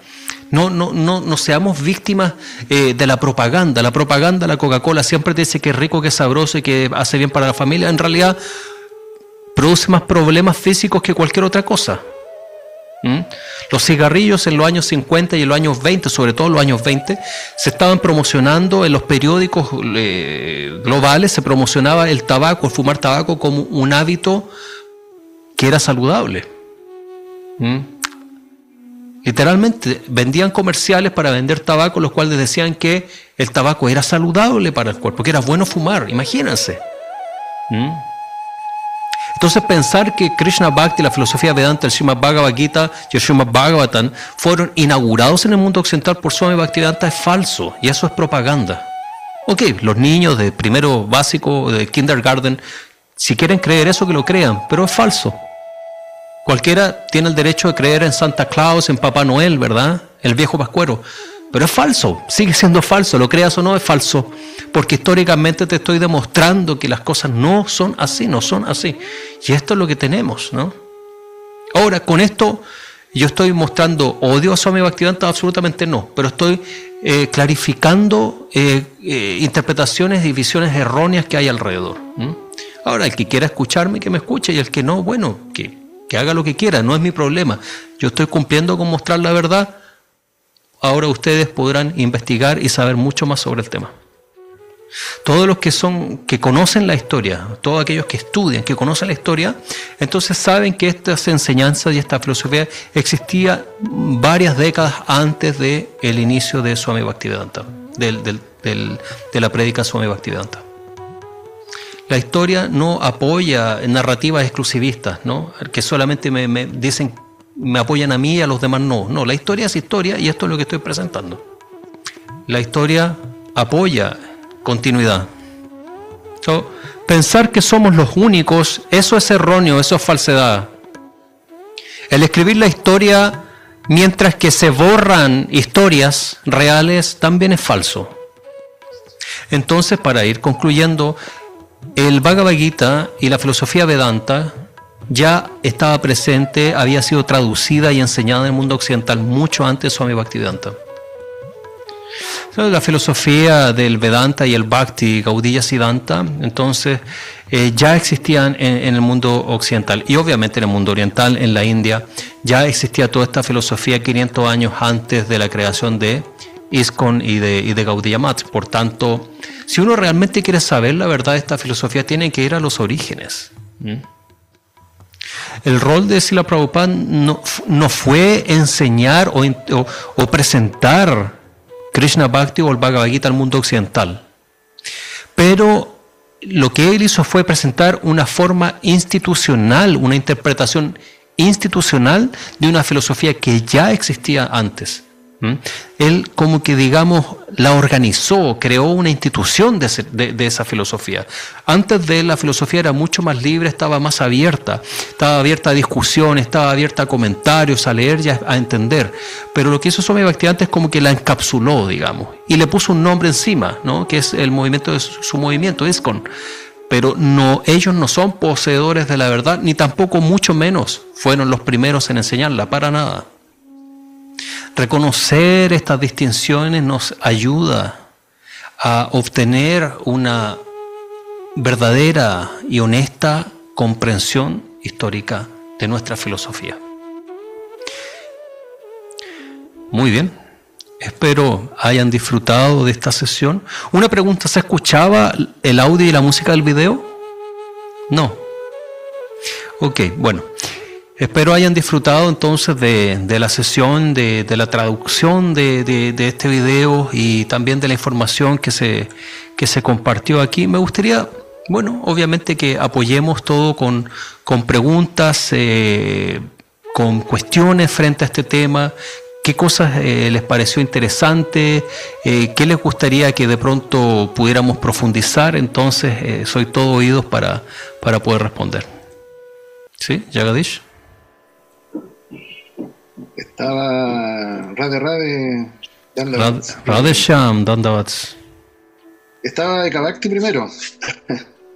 No seamos víctimas de la propaganda. La propaganda, la Coca-Cola siempre te dice que es rico, que es sabroso y que hace bien para la familia. En realidad produce más problemas físicos que cualquier otra cosa. Los cigarrillos en los años 50 y en los años 20, sobre todo en los años 20, se estaban promocionando en los periódicos globales, se promocionaba el tabaco, el fumar tabaco como un hábito que era saludable. Literalmente vendían comerciales para vender tabaco, los cuales decían que el tabaco era saludable para el cuerpo, que era bueno fumar, imagínense. Entonces pensar que Krishna Bhakti, la filosofía Vedanta, el Srimad Bhagavad Gita y el Srimad Bhagavatam fueron inaugurados en el mundo occidental por Swami Bhaktivedanta es falso, y eso es propaganda. Ok, los niños de primero básico, de kindergarten, si quieren creer eso, que lo crean, pero es falso. Cualquiera tiene el derecho de creer en Santa Claus, en Papá Noel, ¿verdad? El viejo pascuero. Pero es falso, sigue siendo falso, lo creas o no, es falso. Porque históricamente te estoy demostrando que las cosas no son así, no son así. Y esto es lo que tenemos, ¿no? Ahora, con esto, yo estoy mostrando odio a Swami Bhaktivedanta, absolutamente no. Pero estoy clarificando interpretaciones y visiones erróneas que hay alrededor. Ahora, el que quiera escucharme, que me escuche, y el que no, bueno, que haga lo que quiera, no es mi problema. Yo estoy cumpliendo con mostrar la verdad. Ahora ustedes podrán investigar y saber mucho más sobre el tema. Todos los que conocen la historia, todos aquellos que estudian, que conocen la historia, entonces saben que estas enseñanzas y esta filosofía existía varias décadas antes del inicio de Swami Bhaktivedanta, de la prédica Swami Bhaktivedanta. La historia no apoya narrativas exclusivistas, ¿no? Que solamente me dicen, me apoyan a mí y a los demás no. No, la historia es historia y esto es lo que estoy presentando. La historia apoya continuidad. Pensar que somos los únicos, eso es erróneo, eso es falsedad. El escribir la historia mientras que se borran historias reales también es falso. Entonces, para ir concluyendo, el Bhagavad Gita y la filosofía Vedanta ya estaba presente, había sido traducida y enseñada en el mundo occidental mucho antes de Swami Bhaktivedanta. La filosofía del Vedanta y el Bhakti, Gaudiya Siddhanta, entonces ya existían en el mundo occidental y obviamente en el mundo oriental, en la India, ya existía toda esta filosofía 500 años antes de la creación de ISKCON y de Gaudiya Math. Por tanto, si uno realmente quiere saber la verdad de esta filosofía, tiene que ir a los orígenes. El rol de Srila Prabhupada no fue enseñar o presentar Krishna Bhakti o el Bhagavad Gita al mundo occidental. Pero lo que él hizo fue presentar una forma institucional, una interpretación institucional de una filosofía que ya existía antes. Él, como que digamos, la organizó, creó una institución de esa filosofía. Antes de él, la filosofía era mucho más libre, estaba más abierta, estaba abierta a discusiones, estaba abierta a comentarios, a leer y a entender. Pero lo que hizo Swami Bhaktivedanta es como que la encapsuló, digamos, y le puso un nombre encima, ¿no? Que es el movimiento de su movimiento, ISKCON. Pero no, ellos no son poseedores de la verdad, ni tampoco mucho menos fueron los primeros en enseñarla, para nada. Reconocer estas distinciones nos ayuda a obtener una verdadera y honesta comprensión histórica de nuestra filosofía. Muy bien, espero hayan disfrutado de esta sesión. Una pregunta, ¿se escuchaba el audio y la música del video? No. Ok, bueno. Espero hayan disfrutado entonces de la sesión, de la traducción de este video y también de la información que se compartió aquí. Me gustaría, bueno, obviamente que apoyemos todo con preguntas, con cuestiones frente a este tema. ¿Qué cosas les pareció interesante? ¿Qué les gustaría que de pronto pudiéramos profundizar? Entonces, soy todo oídos para poder responder. ¿Sí, Jagadish? Estaba Radhe Dandavats. Radhesham Dandavats. Estaba Ekabhakti primero.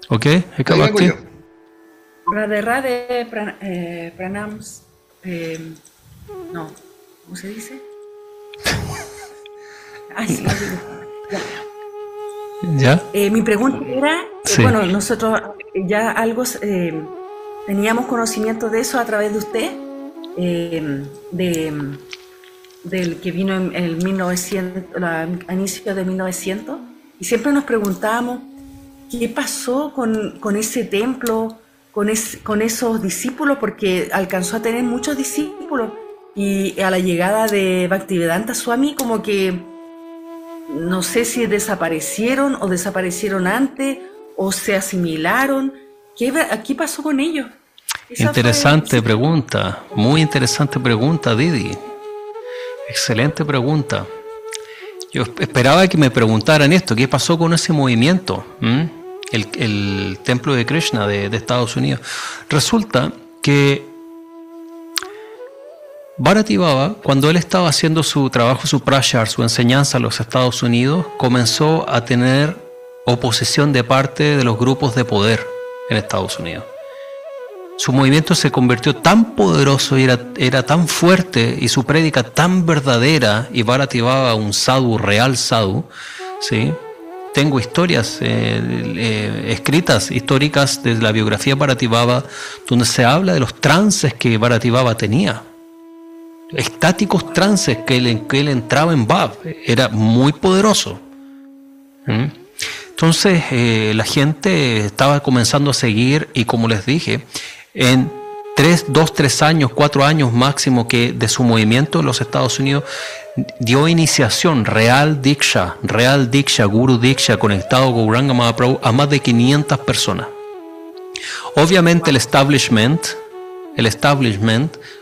Ok, Ekabhakti. Radhe Pranams. No, ¿cómo se dice? Ay, sí, ¿Ya? Mi pregunta era, Sí. bueno, nosotros ya algo teníamos conocimiento de eso a través de usted. Del que vino en el 1900, a inicios de 1900, y siempre nos preguntábamos qué pasó con ese templo, con esos discípulos, porque alcanzó a tener muchos discípulos, y a la llegada de Bhaktivedanta Swami como que no sé si desaparecieron o desaparecieron antes o se asimilaron. ¿Qué pasó con ellos? Interesante pregunta, muy interesante pregunta, Didi. Excelente pregunta. Yo esperaba que me preguntaran esto, ¿qué pasó con ese movimiento? El templo de Krishna de Estados Unidos. Resulta que Bharati Baba, cuando él estaba haciendo su trabajo, su prachar, su enseñanza en los Estados Unidos, comenzó a tener oposición de parte de los grupos de poder en Estados Unidos. Su movimiento se convirtió tan poderoso y era tan fuerte, y su prédica tan verdadera, y Bharati Baba, un sadhu, real sadhu, ¿sí? Tengo historias escritas, históricas de la biografía de Bharati Baba, donde se habla de los trances que Bharati Baba tenía. Estáticos trances que él entraba en Bhav. Era muy poderoso. Entonces la gente estaba comenzando a seguir, y como les dije, en 3 años, 4 años máximo que de su movimiento en los Estados Unidos, dio iniciación, real Diksha, Guru Diksha, conectado con Gauranga Mahaprabhu, a más de 500 personas. Obviamente el establishment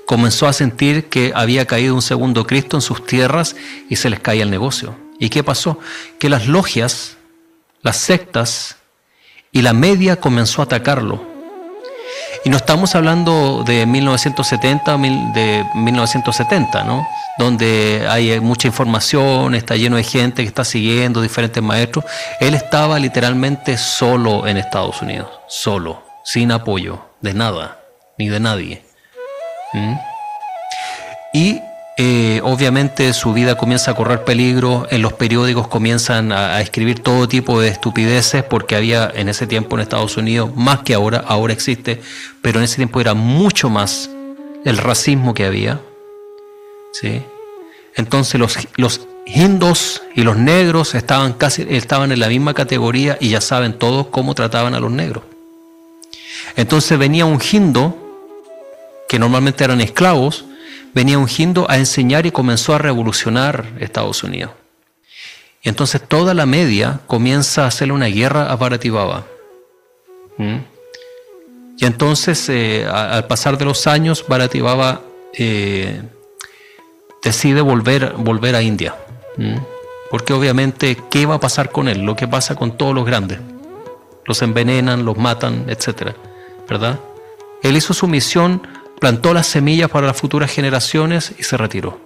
comenzó a sentir que había caído un segundo Cristo en sus tierras y se les caía el negocio. ¿Y qué pasó? Que las logias, las sectas y la media comenzó a atacarlo. Y no estamos hablando de 1970, ¿no? Donde hay mucha información, está lleno de gente que está siguiendo diferentes maestros. Él estaba literalmente solo en Estados Unidos, solo, sin apoyo de nada, ni de nadie. Y obviamente su vida comienza a correr peligro. En los periódicos comienzan a escribir todo tipo de estupideces, porque había en ese tiempo en Estados Unidos, más que ahora existe, pero en ese tiempo era mucho más el racismo que había, ¿sí? Entonces los hindus y los negros estaban en la misma categoría, y ya saben todos cómo trataban a los negros. Entonces venía un hindu, que normalmente eran esclavos, venía un hindu a enseñar y comenzó a revolucionar Estados Unidos. Y entonces toda la media comienza a hacerle una guerra a Bharativava. Y entonces, al pasar de los años, Bharativava decide volver a India. Porque obviamente, ¿qué va a pasar con él? Lo que pasa con todos los grandes. Los envenenan, los matan, etc. ¿Verdad? Él hizo su misión, plantó las semillas para las futuras generaciones y se retiró.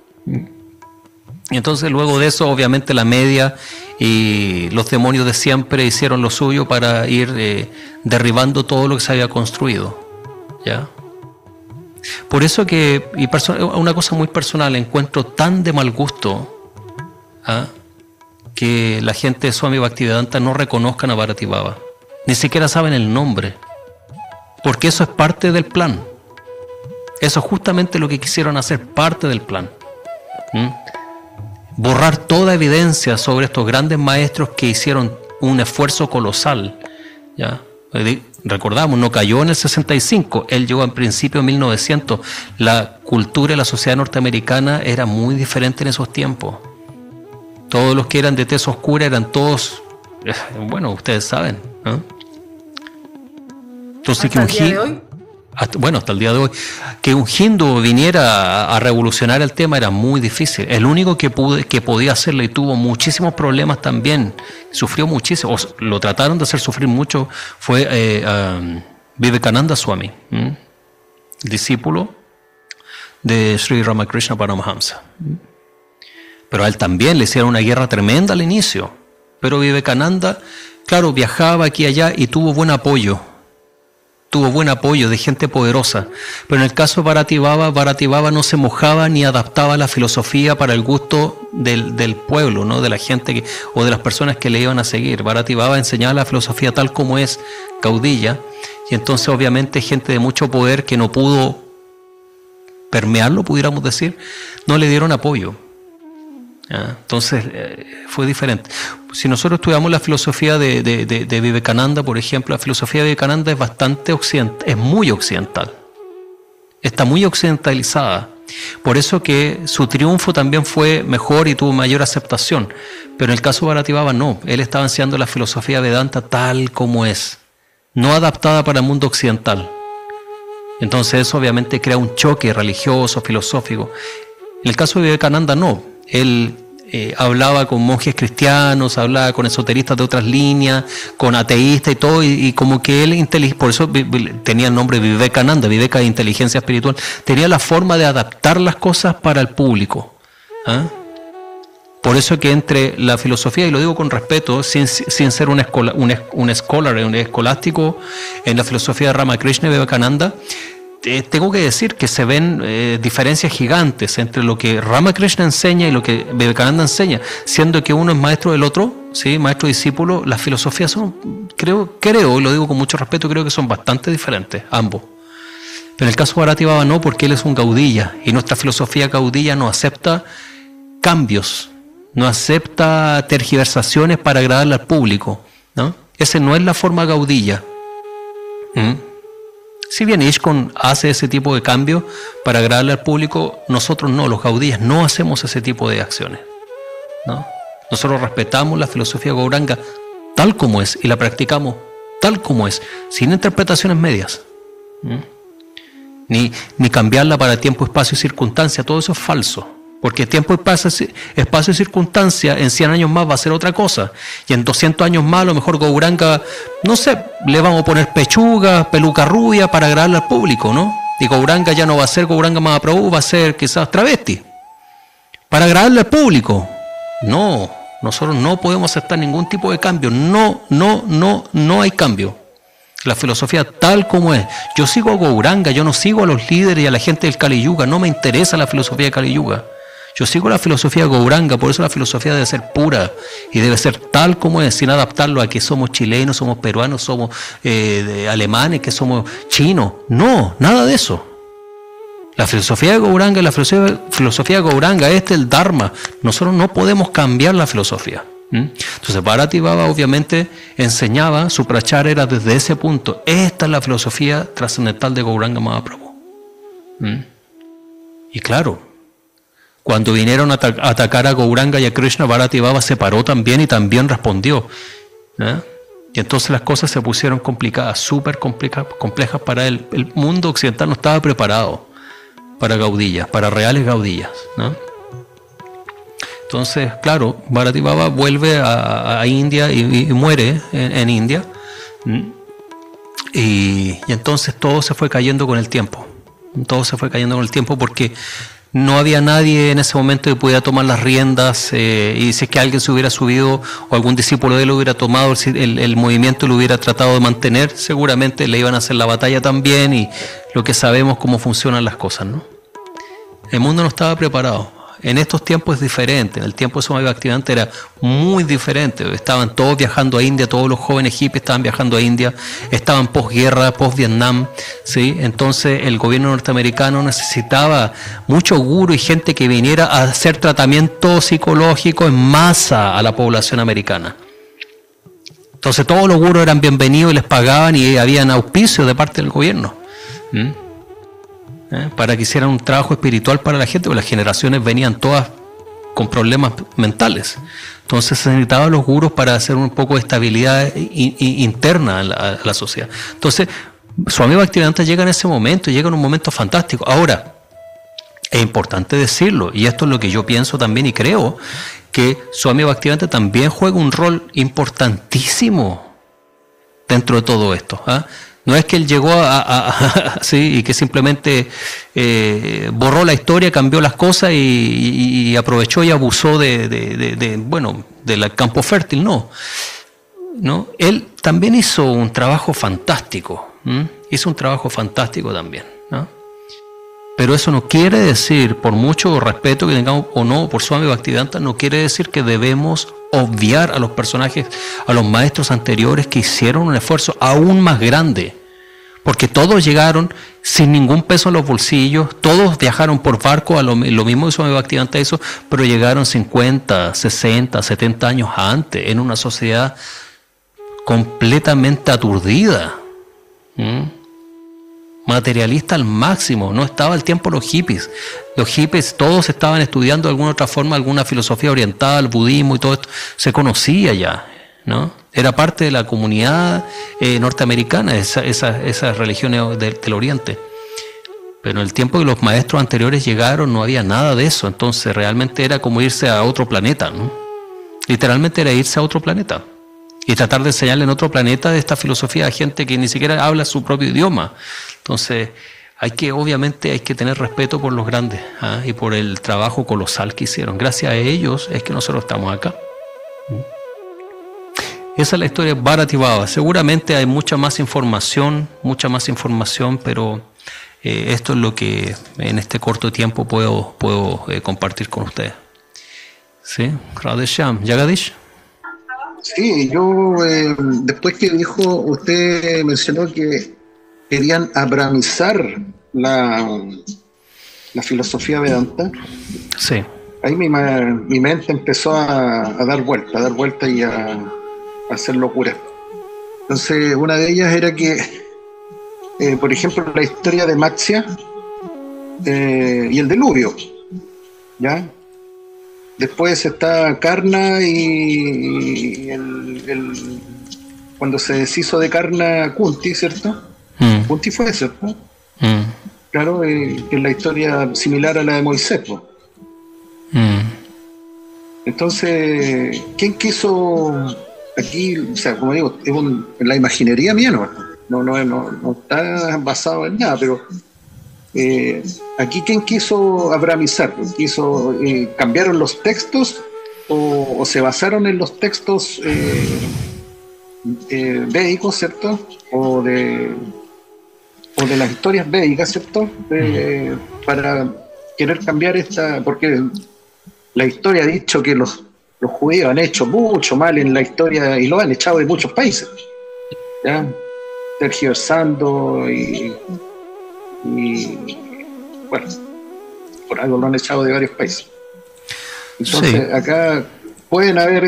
Y entonces luego de eso, obviamente la media y los demonios de siempre hicieron lo suyo para ir derribando todo lo que se había construido. ¿Ya? Por eso que, y una cosa muy personal, encuentro tan de mal gusto que la gente de Swami Bhaktivedanta no reconozcan a Bharativava. Ni siquiera saben el nombre. Porque eso es parte del plan. Eso es justamente lo que quisieron hacer, parte del plan. Borrar toda evidencia sobre estos grandes maestros que hicieron un esfuerzo colosal. ¿Ya? Recordamos, no cayó en el 65, él llegó en principio en 1900. La cultura y la sociedad norteamericana era muy diferente en esos tiempos. Todos los que eran de tez oscura eran todos, bueno, ustedes saben, ¿no? Entonces, ¿Hasta el día de hoy? Hasta el día de hoy, que un hindú viniera a revolucionar el tema era muy difícil. El único que podía hacerlo y tuvo muchísimos problemas también, sufrió muchísimo, lo trataron de hacer sufrir mucho, fue Vivekananda Swami, discípulo de Sri Ramakrishna Paramahamsa. Pero a él también le hicieron una guerra tremenda al inicio. Pero Vivekananda, claro, viajaba aquí y allá y tuvo buen apoyo. Tuvo buen apoyo de gente poderosa. Pero en el caso de Bharativava no se mojaba ni adaptaba la filosofía para el gusto del pueblo, ¿no? De la gente o de las personas que le iban a seguir. Bharativava enseñaba la filosofía tal como es, caudilla, y entonces obviamente gente de mucho poder que no pudo permearlo, pudiéramos decir, no le dieron apoyo. Entonces fue diferente. Si nosotros estudiamos la filosofía de Vivekananda, por ejemplo, la filosofía de Vivekananda es bastante occidental, es muy occidental, está muy occidentalizada. Por eso que su triunfo también fue mejor y tuvo mayor aceptación. Pero en el caso de Bharativava no, él estaba enseñando la filosofía Vedanta tal como es, no adaptada para el mundo occidental. Entonces eso obviamente crea un choque religioso, filosófico. En el caso de Vivekananda no. Él hablaba con monjes cristianos, hablaba con esoteristas de otras líneas, con ateístas y todo, y como que él, por eso tenía el nombre Vivekananda, Viveka de inteligencia espiritual, tenía la forma de adaptar las cosas para el público. Por eso que entre la filosofía, y lo digo con respeto, sin ser un escolástico, en la filosofía de Ramakrishna y Vivekananda, tengo que decir que se ven diferencias gigantes entre lo que Ramakrishna enseña y lo que Vivekananda enseña, siendo que uno es maestro del otro, ¿sí? Maestro-discípulo. Las filosofías son, creo, y lo digo con mucho respeto, creo que son bastante diferentes, ambos. Pero en el caso de Bharativava no, porque él es un caudilla, y nuestra filosofía caudilla no acepta cambios, no acepta tergiversaciones para agradarle al público, ¿no? Esa no es la forma caudilla. Si bien ISKCON hace ese tipo de cambios para agradarle al público, nosotros no, los caudillas no hacemos ese tipo de acciones, ¿no? Nosotros respetamos la filosofía Gauranga tal como es y la practicamos tal como es, sin interpretaciones medias, ni cambiarla para tiempo, espacio y circunstancia. Todo eso es falso. Porque tiempo, espacio y circunstancia en 100 años más va a ser otra cosa. Y en 200 años más a lo mejor Gauranga, no sé, le vamos a poner pechuga, peluca rubia para agradarle al público, ¿no? Y Gauranga ya no va a ser Gauranga Mahaprabhu, va a ser quizás travesti. Para agradarle al público. No, nosotros no podemos aceptar ningún tipo de cambio. No hay cambio. La filosofía tal como es. Yo sigo a Gauranga, yo no sigo a los líderes y a la gente del Kali Yuga. No me interesa la filosofía de Kali Yuga. Yo sigo la filosofía de Gauranga, por eso la filosofía debe ser pura y debe ser tal como es, sin adaptarlo a que somos chilenos, somos peruanos, somos alemanes, que somos chinos. No, nada de eso. La filosofía de Gauranga, la filosofía de Gauranga es el Dharma. Nosotros no podemos cambiar la filosofía. Entonces Bharativava obviamente enseñaba, su prachara era desde ese punto. Esta es la filosofía trascendental de Gauranga Mahaprabhu. Y claro, Cuando vinieron a atacar a Gauranga y a Krishna, Bharati Baba se paró también y también respondió. Y entonces las cosas se pusieron complicadas, súper complejas para él. El mundo occidental no estaba preparado para gaudillas, para reales gaudillas, ¿no? Entonces, claro, Bharati Baba vuelve a India y muere en India. Y entonces todo se fue cayendo con el tiempo. Todo se fue cayendo con el tiempo porque no había nadie en ese momento que pudiera tomar las riendas, y si es que alguien se hubiera subido o algún discípulo de él hubiera tomado el movimiento y lo hubiera tratado de mantener, seguramente le iban a hacer la batalla también, y lo que sabemos cómo funcionan las cosas, ¿no? El mundo no estaba preparado. En estos tiempos es diferente. En el tiempo de Swami Bhaktivedanta era muy diferente. Estaban todos viajando a India, todos los jóvenes hippies estaban viajando a India, estaban posguerra, post-Vietnam, ¿sí? Entonces el gobierno norteamericano necesitaba mucho gurú y gente que viniera a hacer tratamiento psicológico en masa a la población americana. Entonces todos los gurús eran bienvenidos y les pagaban y habían auspicios de parte del gobierno. Para que hicieran un trabajo espiritual para la gente, porque las generaciones venían todas con problemas mentales. Entonces se necesitaban los gurús para hacer un poco de estabilidad interna a la sociedad. Entonces, Swami Bhaktivedanta llega en ese momento, llega en un momento fantástico. Ahora, es importante decirlo, y esto es lo que yo pienso también y creo, que Swami Bhaktivedanta también juega un rol importantísimo dentro de todo esto. No es que él llegó sí, y que simplemente borró la historia, cambió las cosas y aprovechó y abusó del campo fértil. No. Él también hizo un trabajo fantástico. Hizo un trabajo fantástico también, ¿no? Pero eso no quiere decir, por mucho respeto que tengamos o no por Swami Bhaktivedanta, no quiere decir que debemos obviar a los personajes, a los maestros anteriores que hicieron un esfuerzo aún más grande. Porque todos llegaron sin ningún peso en los bolsillos, todos viajaron por barco, lo mismo que Swami Bhaktivedanta hizo, pero llegaron 50, 60, 70 años antes, en una sociedad completamente aturdida. Materialista al máximo. No estaba al tiempo los hippies. Los hippies todos estaban estudiando de alguna otra forma alguna filosofía oriental, budismo y todo esto. Se conocía ya, ¿no? Era parte de la comunidad norteamericana, esas religiones del Oriente. Pero en el tiempo que los maestros anteriores llegaron no había nada de eso. Entonces realmente era como irse a otro planeta, ¿no? Literalmente era irse a otro planeta y tratar de enseñarle en otro planeta de esta filosofía a gente que ni siquiera habla su propio idioma. Entonces obviamente hay que tener respeto por los grandes, y por el trabajo colosal que hicieron. Gracias a ellos es que nosotros estamos acá. Esa es la historia de Bharati Baba. Seguramente hay mucha más información, pero esto es lo que en este corto tiempo puedo compartir con ustedes. ¿Sí? Radhesham. ¿Jagadish? Sí, yo después que usted mencionó que querían abramizar la filosofía Vedanta. Sí. Ahí mi mente empezó a dar vuelta y a hacer locura. Entonces, una de ellas era que, por ejemplo, la historia de Matsya y el diluvio, ¿ya? Después está Karna y cuando se deshizo de Karna Kunti, ¿cierto? Kunti fue, ¿cierto? Claro, que es la historia similar a la de Moisés, ¿no? Entonces, ¿quién quiso aquí? O sea, como digo, es la imaginería mía, no está basado en nada, pero aquí ¿quién quiso abramizar? ¿Cambiaron los textos o se basaron en los textos védicos, ¿cierto? O de las historias védicas, ¿cierto? Para querer cambiar porque la historia ha dicho que los judíos han hecho mucho mal en la historia y lo han echado de muchos países, ¿ya? Tergiversando y bueno, por algo lo han echado de varios países. Entonces, sí, acá pueden haber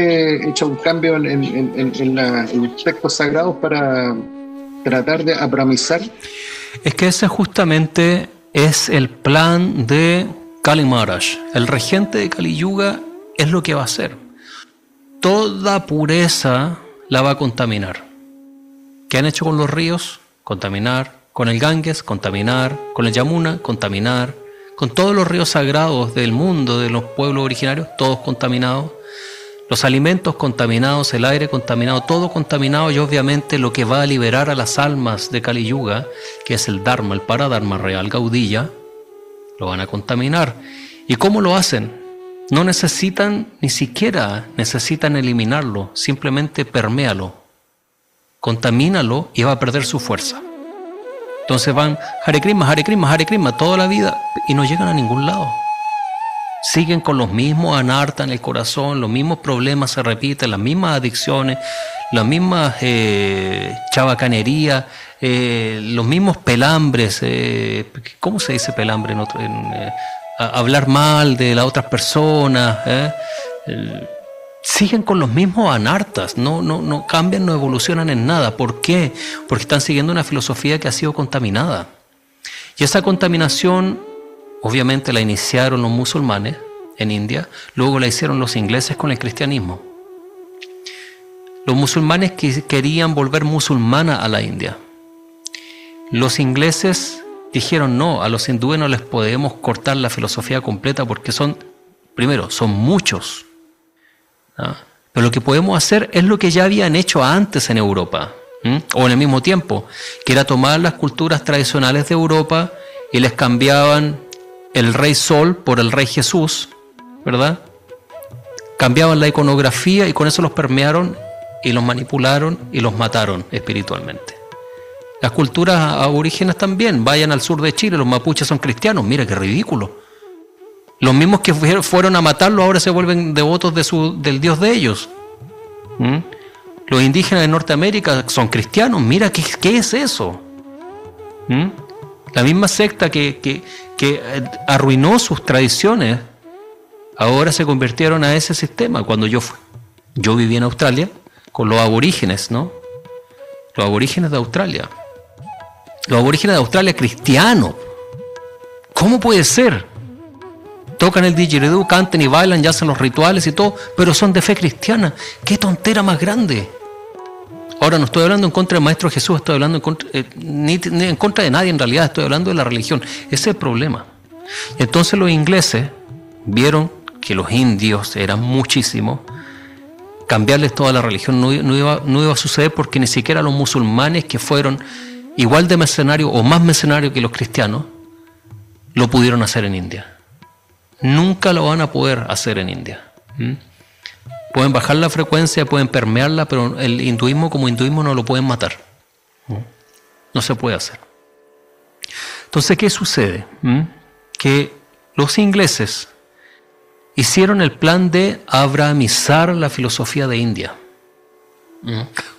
hecho un cambio en los textos sagrados para tratar de abramizar. Es que ese justamente es el plan de Kali Maharaj, el regente de Kali Yuga, es lo que va a hacer. Toda pureza la va a contaminar. ¿Qué han hecho con los ríos? Contaminar. Con el Ganges, contaminar. Con el Yamuna, contaminar. Con todos los ríos sagrados del mundo, de los pueblos originarios, todos contaminados. Los alimentos contaminados, el aire contaminado, todo contaminado, y obviamente lo que va a liberar a las almas de Kali Yuga, que es el Dharma, el Paradharma real, Gaudilla, lo van a contaminar. ¿Y cómo lo hacen? No necesitan, ni siquiera necesitan eliminarlo, simplemente perméalo, contamínalo y va a perder su fuerza. Entonces van Hare Krishna, Hare Krishna, Hare Krishna toda la vida y no llegan a ningún lado. Siguen con los mismos anartas en el corazón, los mismos problemas se repiten, las mismas adicciones, las mismas chabacanerías, los mismos pelambres. ¿Cómo se dice pelambre hablar mal de las otras personas? Siguen con los mismos anartas, no cambian, no evolucionan en nada. ¿Por qué? Porque están siguiendo una filosofía que ha sido contaminada. Y esa contaminación, obviamente, la iniciaron los musulmanes en India, luego la hicieron los ingleses con el cristianismo. Los musulmanes querían volver musulmana a la India. Los ingleses dijeron no, a los hindúes no les podemos cortar la filosofía completa porque son muchos. ¿Ah? Pero lo que podemos hacer es lo que ya habían hecho antes en Europa, o en el mismo tiempo, que era tomar las culturas tradicionales de Europa y les cambiaban el rey Sol por el rey Jesús, ¿verdad? Cambiaban la iconografía y con eso los permearon y los manipularon y los mataron espiritualmente. Las culturas aborígenes también, vayan al sur de Chile, los mapuches son cristianos, mira qué ridículo. Los mismos que fueron a matarlo ahora se vuelven devotos del Dios de ellos. Los indígenas de Norteamérica son cristianos, mira qué es eso. La misma secta que arruinó sus tradiciones, ahora se convirtieron a ese sistema. Cuando yo viví en Australia con los aborígenes, ¿no? Los aborígenes de Australia. Los aborígenes de Australia cristianos. ¿Cómo puede ser? Tocan el didgeridoo, cantan y bailan, ya hacen los rituales y todo, pero son de fe cristiana. ¡Qué tontera más grande! Ahora no estoy hablando en contra del Maestro Jesús, estoy hablando ni en contra de nadie en realidad, estoy hablando de la religión. Ese es el problema. Entonces los ingleses vieron que los indios eran muchísimos, cambiarles toda la religión no iba a suceder porque ni siquiera los musulmanes, que fueron igual de mercenarios o más mercenarios que los cristianos, lo pudieron hacer en India. Nunca lo van a poder hacer en India. Pueden bajar la frecuencia, pueden permearla, pero el hinduismo como hinduismo no lo pueden matar. No se puede hacer. Entonces, ¿qué sucede? Que los ingleses hicieron el plan de abrahamizar la filosofía de India.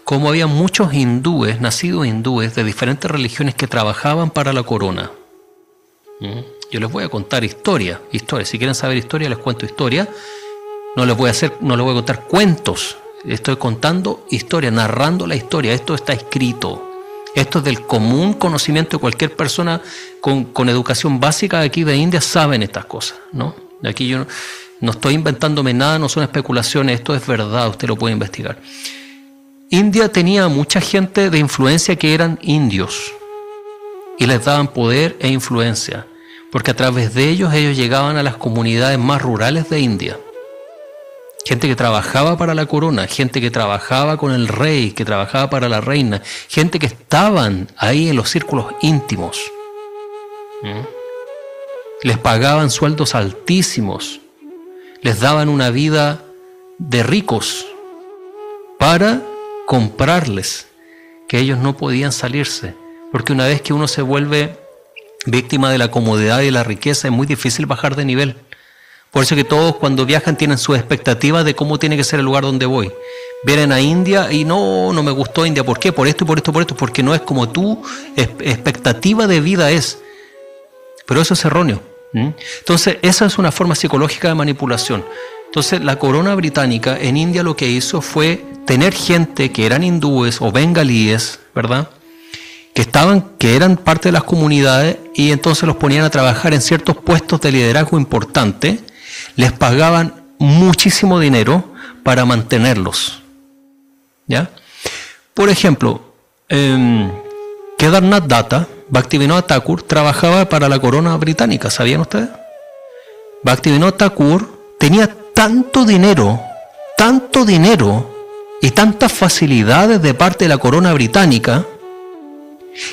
Como había muchos hindúes, nacidos hindúes de diferentes religiones que trabajaban para la corona. Yo les voy a contar historia. Si quieren saber historia, les cuento historia. No les voy a contar cuentos. Estoy contando historia, narrando la historia. Esto está escrito. Esto es del común conocimiento de cualquier persona con educación básica de aquí de India, saben estas cosas, ¿no? Aquí yo no estoy inventándome nada, no son especulaciones, esto es verdad, usted lo puede investigar. India tenía mucha gente de influencia que eran indios y les daban poder e influencia, porque a través de ellos llegaban a las comunidades más rurales de India. Gente que trabajaba para la corona, gente que trabajaba con el rey, que trabajaba para la reina, gente que estaban ahí en los círculos íntimos. Les pagaban sueldos altísimos, les daban una vida de ricos para comprarles, que ellos no podían salirse, porque una vez que uno se vuelve víctima de la comodidad y de la riqueza es muy difícil bajar de nivel. Por eso que todos cuando viajan tienen sus expectativas de cómo tiene que ser el lugar donde voy. Vienen a India y no me gustó India. ¿Por qué? Por esto y por esto, por esto. Porque no es como tu expectativa de vida es. Pero eso es erróneo. Entonces, esa es una forma psicológica de manipulación. Entonces, la corona británica en India lo que hizo fue tener gente que eran hindúes o bengalíes, ¿verdad? que eran parte de las comunidades, y entonces los ponían a trabajar en ciertos puestos de liderazgo importantes, les pagaban muchísimo dinero para mantenerlos. ¿Ya? Por ejemplo, Kedarnath Datta, Bhaktivinoda Thakur, trabajaba para la corona británica, ¿sabían ustedes? Bhaktivinoda Thakur tenía tanto dinero y tantas facilidades de parte de la corona británica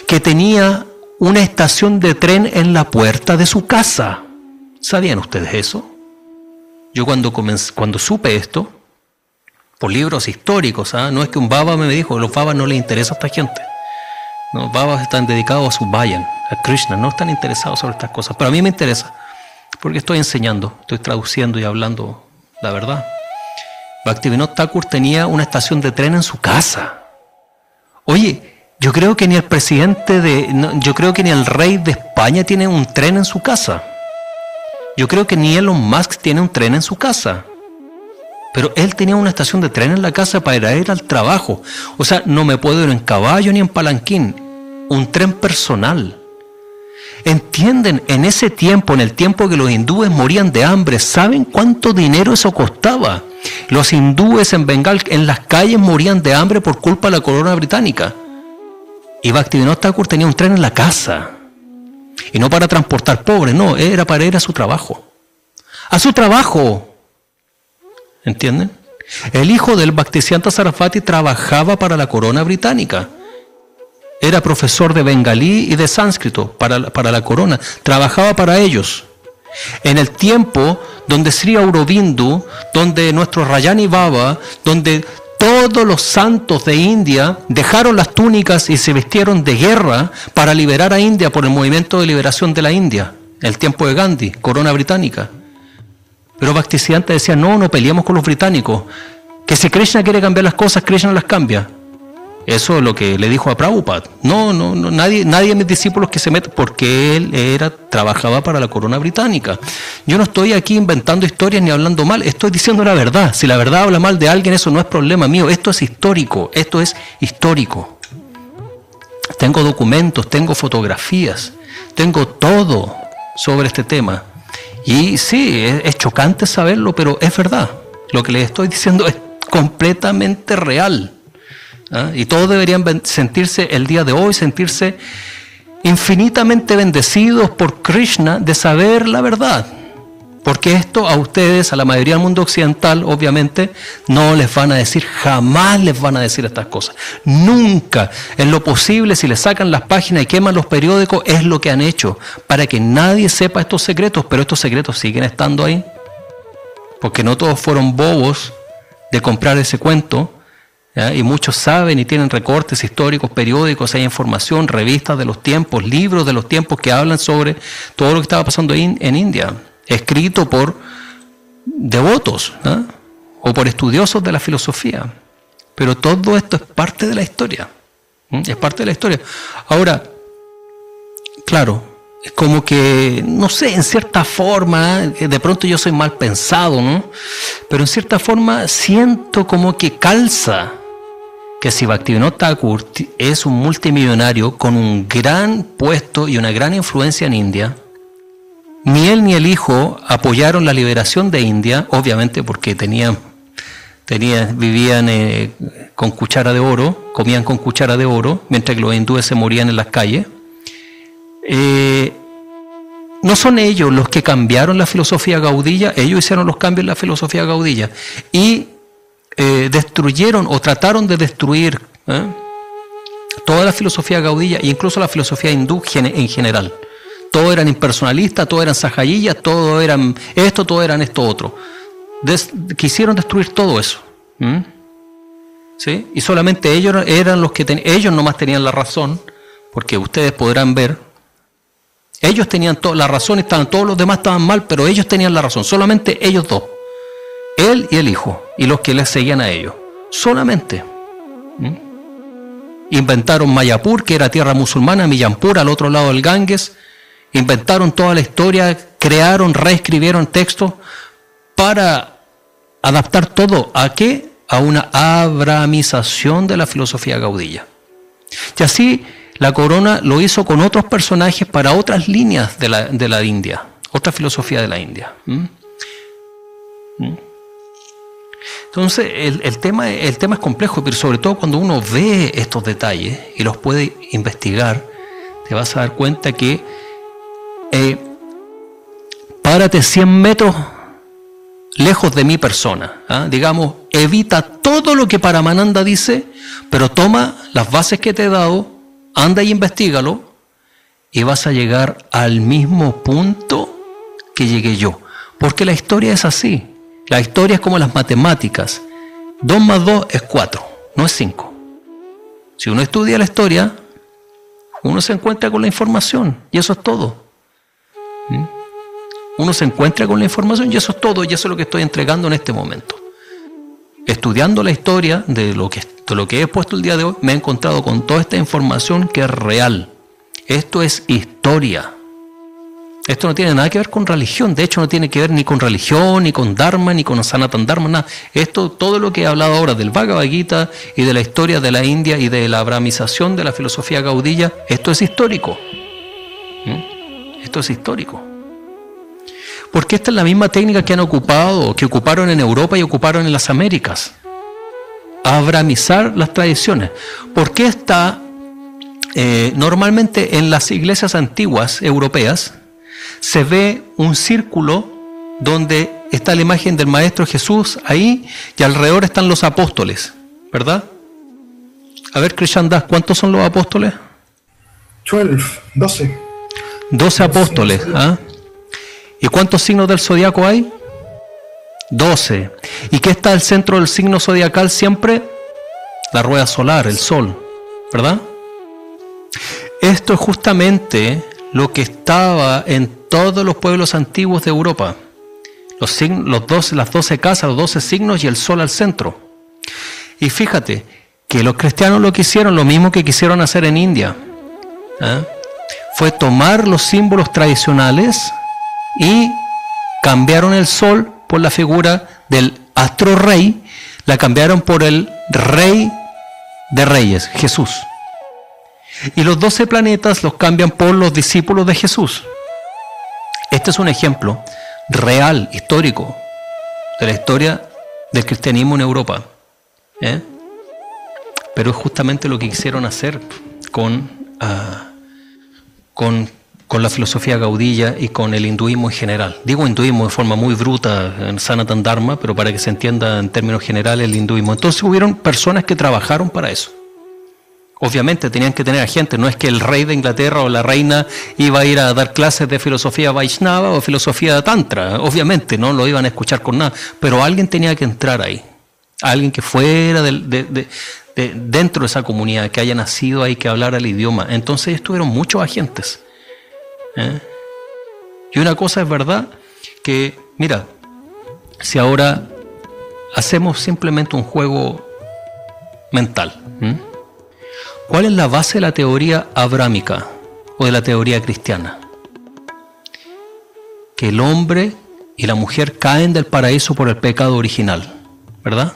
que tenía una estación de tren en la puerta de su casa. ¿Sabían ustedes eso? Yo cuando supe esto, por libros históricos, no es que un baba me dijo, los babas no les interesa a esta gente. Los babas están dedicados a su vayan, a Krishna, no están interesados sobre estas cosas. Pero a mí me interesa, porque estoy enseñando, estoy traduciendo y hablando la verdad. Bhaktivinoda Thakur tenía una estación de tren en su casa. Oye, yo creo que ni el rey de España tiene un tren en su casa. Yo creo que ni Elon Musk tiene un tren en su casa. Pero él tenía una estación de tren en la casa para ir al trabajo. O sea, no me puedo ir en caballo ni en palanquín. Un tren personal. ¿Entienden? En ese tiempo, en el tiempo que los hindúes morían de hambre, ¿saben cuánto dinero eso costaba? Los hindúes en Bengal, en las calles, morían de hambre por culpa de la corona británica. Y Bhaktivinoda Thakur tenía un tren en la casa. Y no para transportar pobres, no, era para ir a su trabajo. ¡A su trabajo! ¿Entienden? El hijo del Bhaktisiddhanta Sarasvati trabajaba para la corona británica. Era profesor de bengalí y de sánscrito para la corona. Trabajaba para ellos. En el tiempo donde Sri Aurobindo, donde nuestro Rajani Baba, donde todos los santos de India dejaron las túnicas y se vistieron de guerra para liberar a India por el movimiento de liberación de la India, el tiempo de Gandhi, corona británica. Pero Bhaktisiddhanta decía, no peleemos con los británicos, que si Krishna quiere cambiar las cosas, Krishna las cambia. Eso es lo que le dijo a Prabhupada. Nadie de mis discípulos que se meta, porque él trabajaba para la corona británica. Yo no estoy aquí inventando historias ni hablando mal, estoy diciendo la verdad. Si la verdad habla mal de alguien, eso no es problema mío, esto es histórico. Tengo documentos, tengo fotografías, tengo todo sobre este tema. Y sí, es chocante saberlo, pero es verdad. Lo que les estoy diciendo es completamente real. Y todos deberían sentirse el día de hoy, sentirse infinitamente bendecidos por Krishna de saber la verdad. Porque esto a ustedes, a la mayoría del mundo occidental, obviamente, no les van a decir, jamás les van a decir estas cosas. Nunca, en lo posible, si les sacan las páginas y queman los periódicos, es lo que han hecho, para que nadie sepa estos secretos, pero estos secretos siguen estando ahí. Porque no todos fueron bobos de comprar ese cuento, ¿ya? Y muchos saben y tienen recortes históricos, periódicos, hay información, revistas de los tiempos, libros de los tiempos que hablan sobre todo lo que estaba pasando en India, escrito por devotos, ¿no? O por estudiosos de la filosofía. Pero todo esto es parte de la historia. Es parte de la historia. Ahora, claro, es como que, no sé, en cierta forma, de pronto yo soy mal pensado, ¿no? Pero en cierta forma siento como que calza que si Bhaktivinoda Thakur es un multimillonario con un gran puesto y una gran influencia en India, ni él ni el hijo apoyaron la liberación de India, obviamente porque vivían con cuchara de oro, comían con cuchara de oro, mientras que los hindúes se morían en las calles. No son ellos los que cambiaron la filosofía gaudilla, ellos hicieron los cambios en la filosofía gaudilla y destruyeron o trataron de destruir toda la filosofía gaudilla e incluso la filosofía hindú en general. Todos eran impersonalistas, todos eran sajayillas, todos eran esto otro. Quisieron destruir todo eso. ¿Sí? Y solamente ellos eran los que ellos nomás tenían la razón, porque ustedes podrán ver, ellos tenían la razón, todos los demás estaban mal, pero ellos tenían la razón, solamente ellos dos, él y el hijo, y los que les seguían a ellos, solamente. Inventaron Mayapur, que era tierra musulmana, Millampur, al otro lado del Ganges. Inventaron toda la historia, crearon, reescribieron textos para adaptar todo ¿a qué? A una abrahamización de la filosofía gaudilla. Y así La corona lo hizo con otros personajes para otras líneas de la India, otra filosofía de la India. Entonces, el tema es complejo, pero sobre todo cuando uno ve estos detalles y los puede investigar, te vas a dar cuenta que párate 100 metros lejos de mi persona, digamos, evita todo lo que Paramananda dice, pero toma las bases que te he dado, anda y investígalo, y vas a llegar al mismo punto que llegué yo. Porque la historia es así. La historia es como las matemáticas. 2 más 2 es 4, no es 5. Si uno estudia la historia, uno se encuentra con la información, y eso es todo. Uno se encuentra con la información, y eso es todo, y eso es lo que estoy entregando en este momento. Estudiando la historia de lo que he expuesto el día de hoy, me he encontrado con toda esta información que es real. Esto es historia. Esto no tiene nada que ver con religión. De hecho, no tiene que ver ni con religión, ni con Dharma, ni con Sanatan Dharma, nada. Esto, todo lo que he hablado ahora del Bhagavad Gita y de la historia de la India y de la abrahamización de la filosofía gaudilla, esto es histórico. Esto es histórico. Porque esta es la misma técnica que ocuparon en Europa y ocuparon en las Américas. Abrahamizar las tradiciones. ¿Por qué está normalmente en las iglesias antiguas europeas se ve un círculo donde está la imagen del Maestro Jesús ahí y alrededor están los apóstoles, ¿verdad? A ver, Krishandas, ¿cuántos son los apóstoles? 12. 12 apóstoles, ¿ah? ¿Y cuántos signos del zodiaco hay? 12. ¿Y qué está al centro del signo zodiacal siempre? La rueda solar, el sol, ¿verdad? Esto es justamente lo que estaba en todos los pueblos antiguos de Europa. Las 12 casas, los 12 signos y el sol al centro. Y fíjate que los cristianos lo que hicieron, lo mismo que quisieron hacer en India, fue tomar los símbolos tradicionales y cambiaron el sol por la figura del astro rey, la cambiaron por el rey de reyes, Jesús. Y los 12 planetas los cambian por los discípulos de Jesús. Este es un ejemplo real, histórico, de la historia del cristianismo en Europa. Pero es justamente lo que quisieron hacer con la filosofía gaudilla y con el hinduismo en general. Digo hinduismo de forma muy bruta en Sanatan Dharma, pero para que se entienda en términos generales el hinduismo. Entonces hubieron personas que trabajaron para eso. Obviamente tenían que tener a gente, no es que el rey de Inglaterra o la reina iba a ir a dar clases de filosofía Vaishnava o filosofía Tantra, obviamente no lo iban a escuchar con nada, pero alguien tenía que entrar ahí, alguien que fuera dentro de esa comunidad, que haya nacido ahí, que hablara el idioma. Entonces estuvieron muchos agentes. Y una cosa es verdad, que mira, si ahora hacemos simplemente un juego mental, ¿cuál es la base de la teoría abrámica o de la teoría cristiana? Que el hombre y la mujer caen del paraíso por el pecado original, ¿verdad?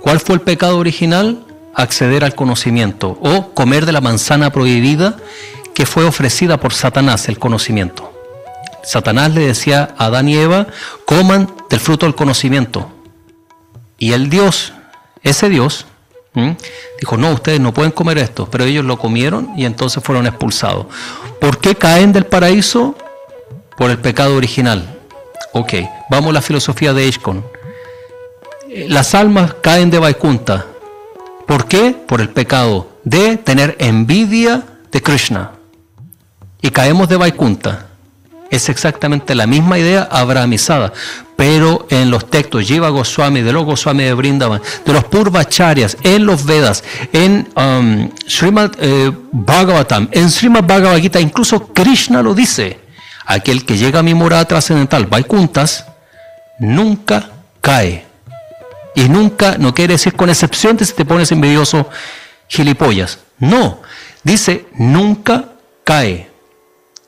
¿Cuál fue el pecado original? Acceder al conocimiento o comer de la manzana prohibida que fue ofrecida por Satanás, el conocimiento. Satanás le decía a Adán y Eva, coman del fruto del conocimiento. Y el Dios, ese Dios, dijo, no, ustedes no pueden comer esto, pero ellos lo comieron y entonces fueron expulsados. ¿Por qué caen del paraíso? Por el pecado original. Ok, vamos a la filosofía de ISKCON. Las almas caen de Vaikunta. ¿Por qué? Por el pecado de tener envidia de Krishna. Y caemos de Vaikunta. Es exactamente la misma idea abrahamizada, pero en los textos Jiva Goswami, de los Goswami de Vrindavan, de los Purvacharyas, en los Vedas, en Srimad Bhagavatam, en Srimad Bhagavad Gita, incluso Krishna lo dice: aquel que llega a mi morada trascendental, Vaikuntas, nunca cae. Y nunca, no quiere decir con excepción de si te pones envidioso, gilipollas. No, dice nunca cae.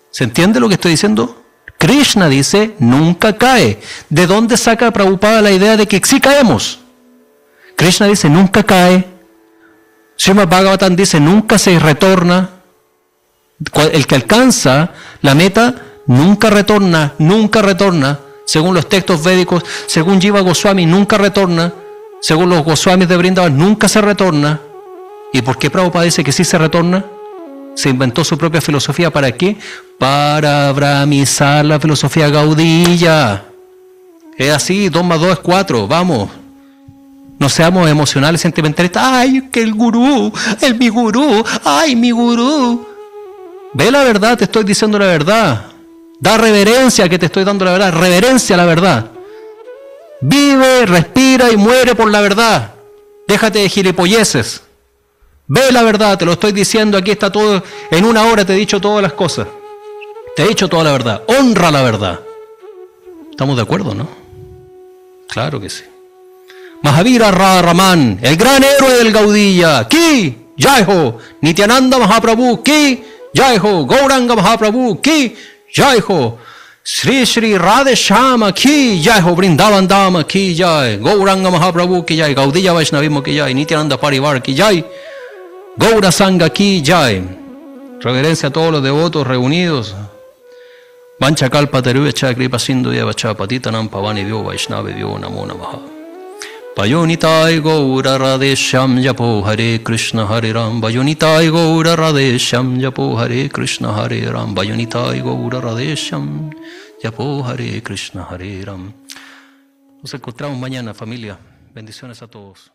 ¿Se entiende lo que estoy diciendo? Krishna dice, nunca cae. ¿De dónde saca Prabhupada la idea de que sí caemos? Krishna dice, nunca cae, Srimad Bhagavatam dice, nunca se retorna. El que alcanza la meta nunca retorna, nunca retorna. Según los textos védicos, según Jiva Goswami, nunca retorna. Según los Goswamis de Vrindavan, nunca se retorna. ¿Y por qué Prabhupada dice que sí se retorna? Se inventó su propia filosofía. ¿Para qué? Para brahmizar la filosofía gaudilla. Es así, 2 más 2 es 4, vamos. No seamos emocionales, sentimentalistas. ¡Ay, que el gurú! ¡Mi gurú! ¡Ay, mi gurú! Ve la verdad, te estoy diciendo la verdad. Da reverencia que te estoy dando la verdad. Reverencia a la verdad. Vive, respira y muere por la verdad. Déjate de gilipolleces. Ve la verdad, te lo estoy diciendo. Aquí está todo. En 1 hora te he dicho todas las cosas. Te he dicho toda la verdad. Honra la verdad. ¿Estamos de acuerdo, no? Claro que sí. Mahavira Radharaman, el gran héroe del Gaudilla. Ki Jaiho. Nityananda Mahaprabhu. Ki Jaiho. Gauranga Mahaprabhu. Ki Jaiho. Sri Sri Radhe Shama Ki Jaiho. Vrindavan Dama Ki Jai. Gauranga Mahaprabhu Ki Jai. Gaudilla Vaishnavismo Ki Jai. Nityananda Parivar Ki Jai. Gaura Sangha Ki Jai. Reverencia a todos los devotos reunidos. Vancha Kalpa Teruvecha Kripa Sindhu Yevacha Patitanam Pavani Vyo Vaishnave Vyo Namo Namaha. Vayonitai Gaura Radesham Japo Hare Krishna Hare Ram. Vayonitai Gaura Radesham Japo Hare Krishna Hare Ram. Vayonitai Gaura Radesham Japo Hare Krishna Hare Ram. Nos encontramos mañana, familia. Bendiciones a todos.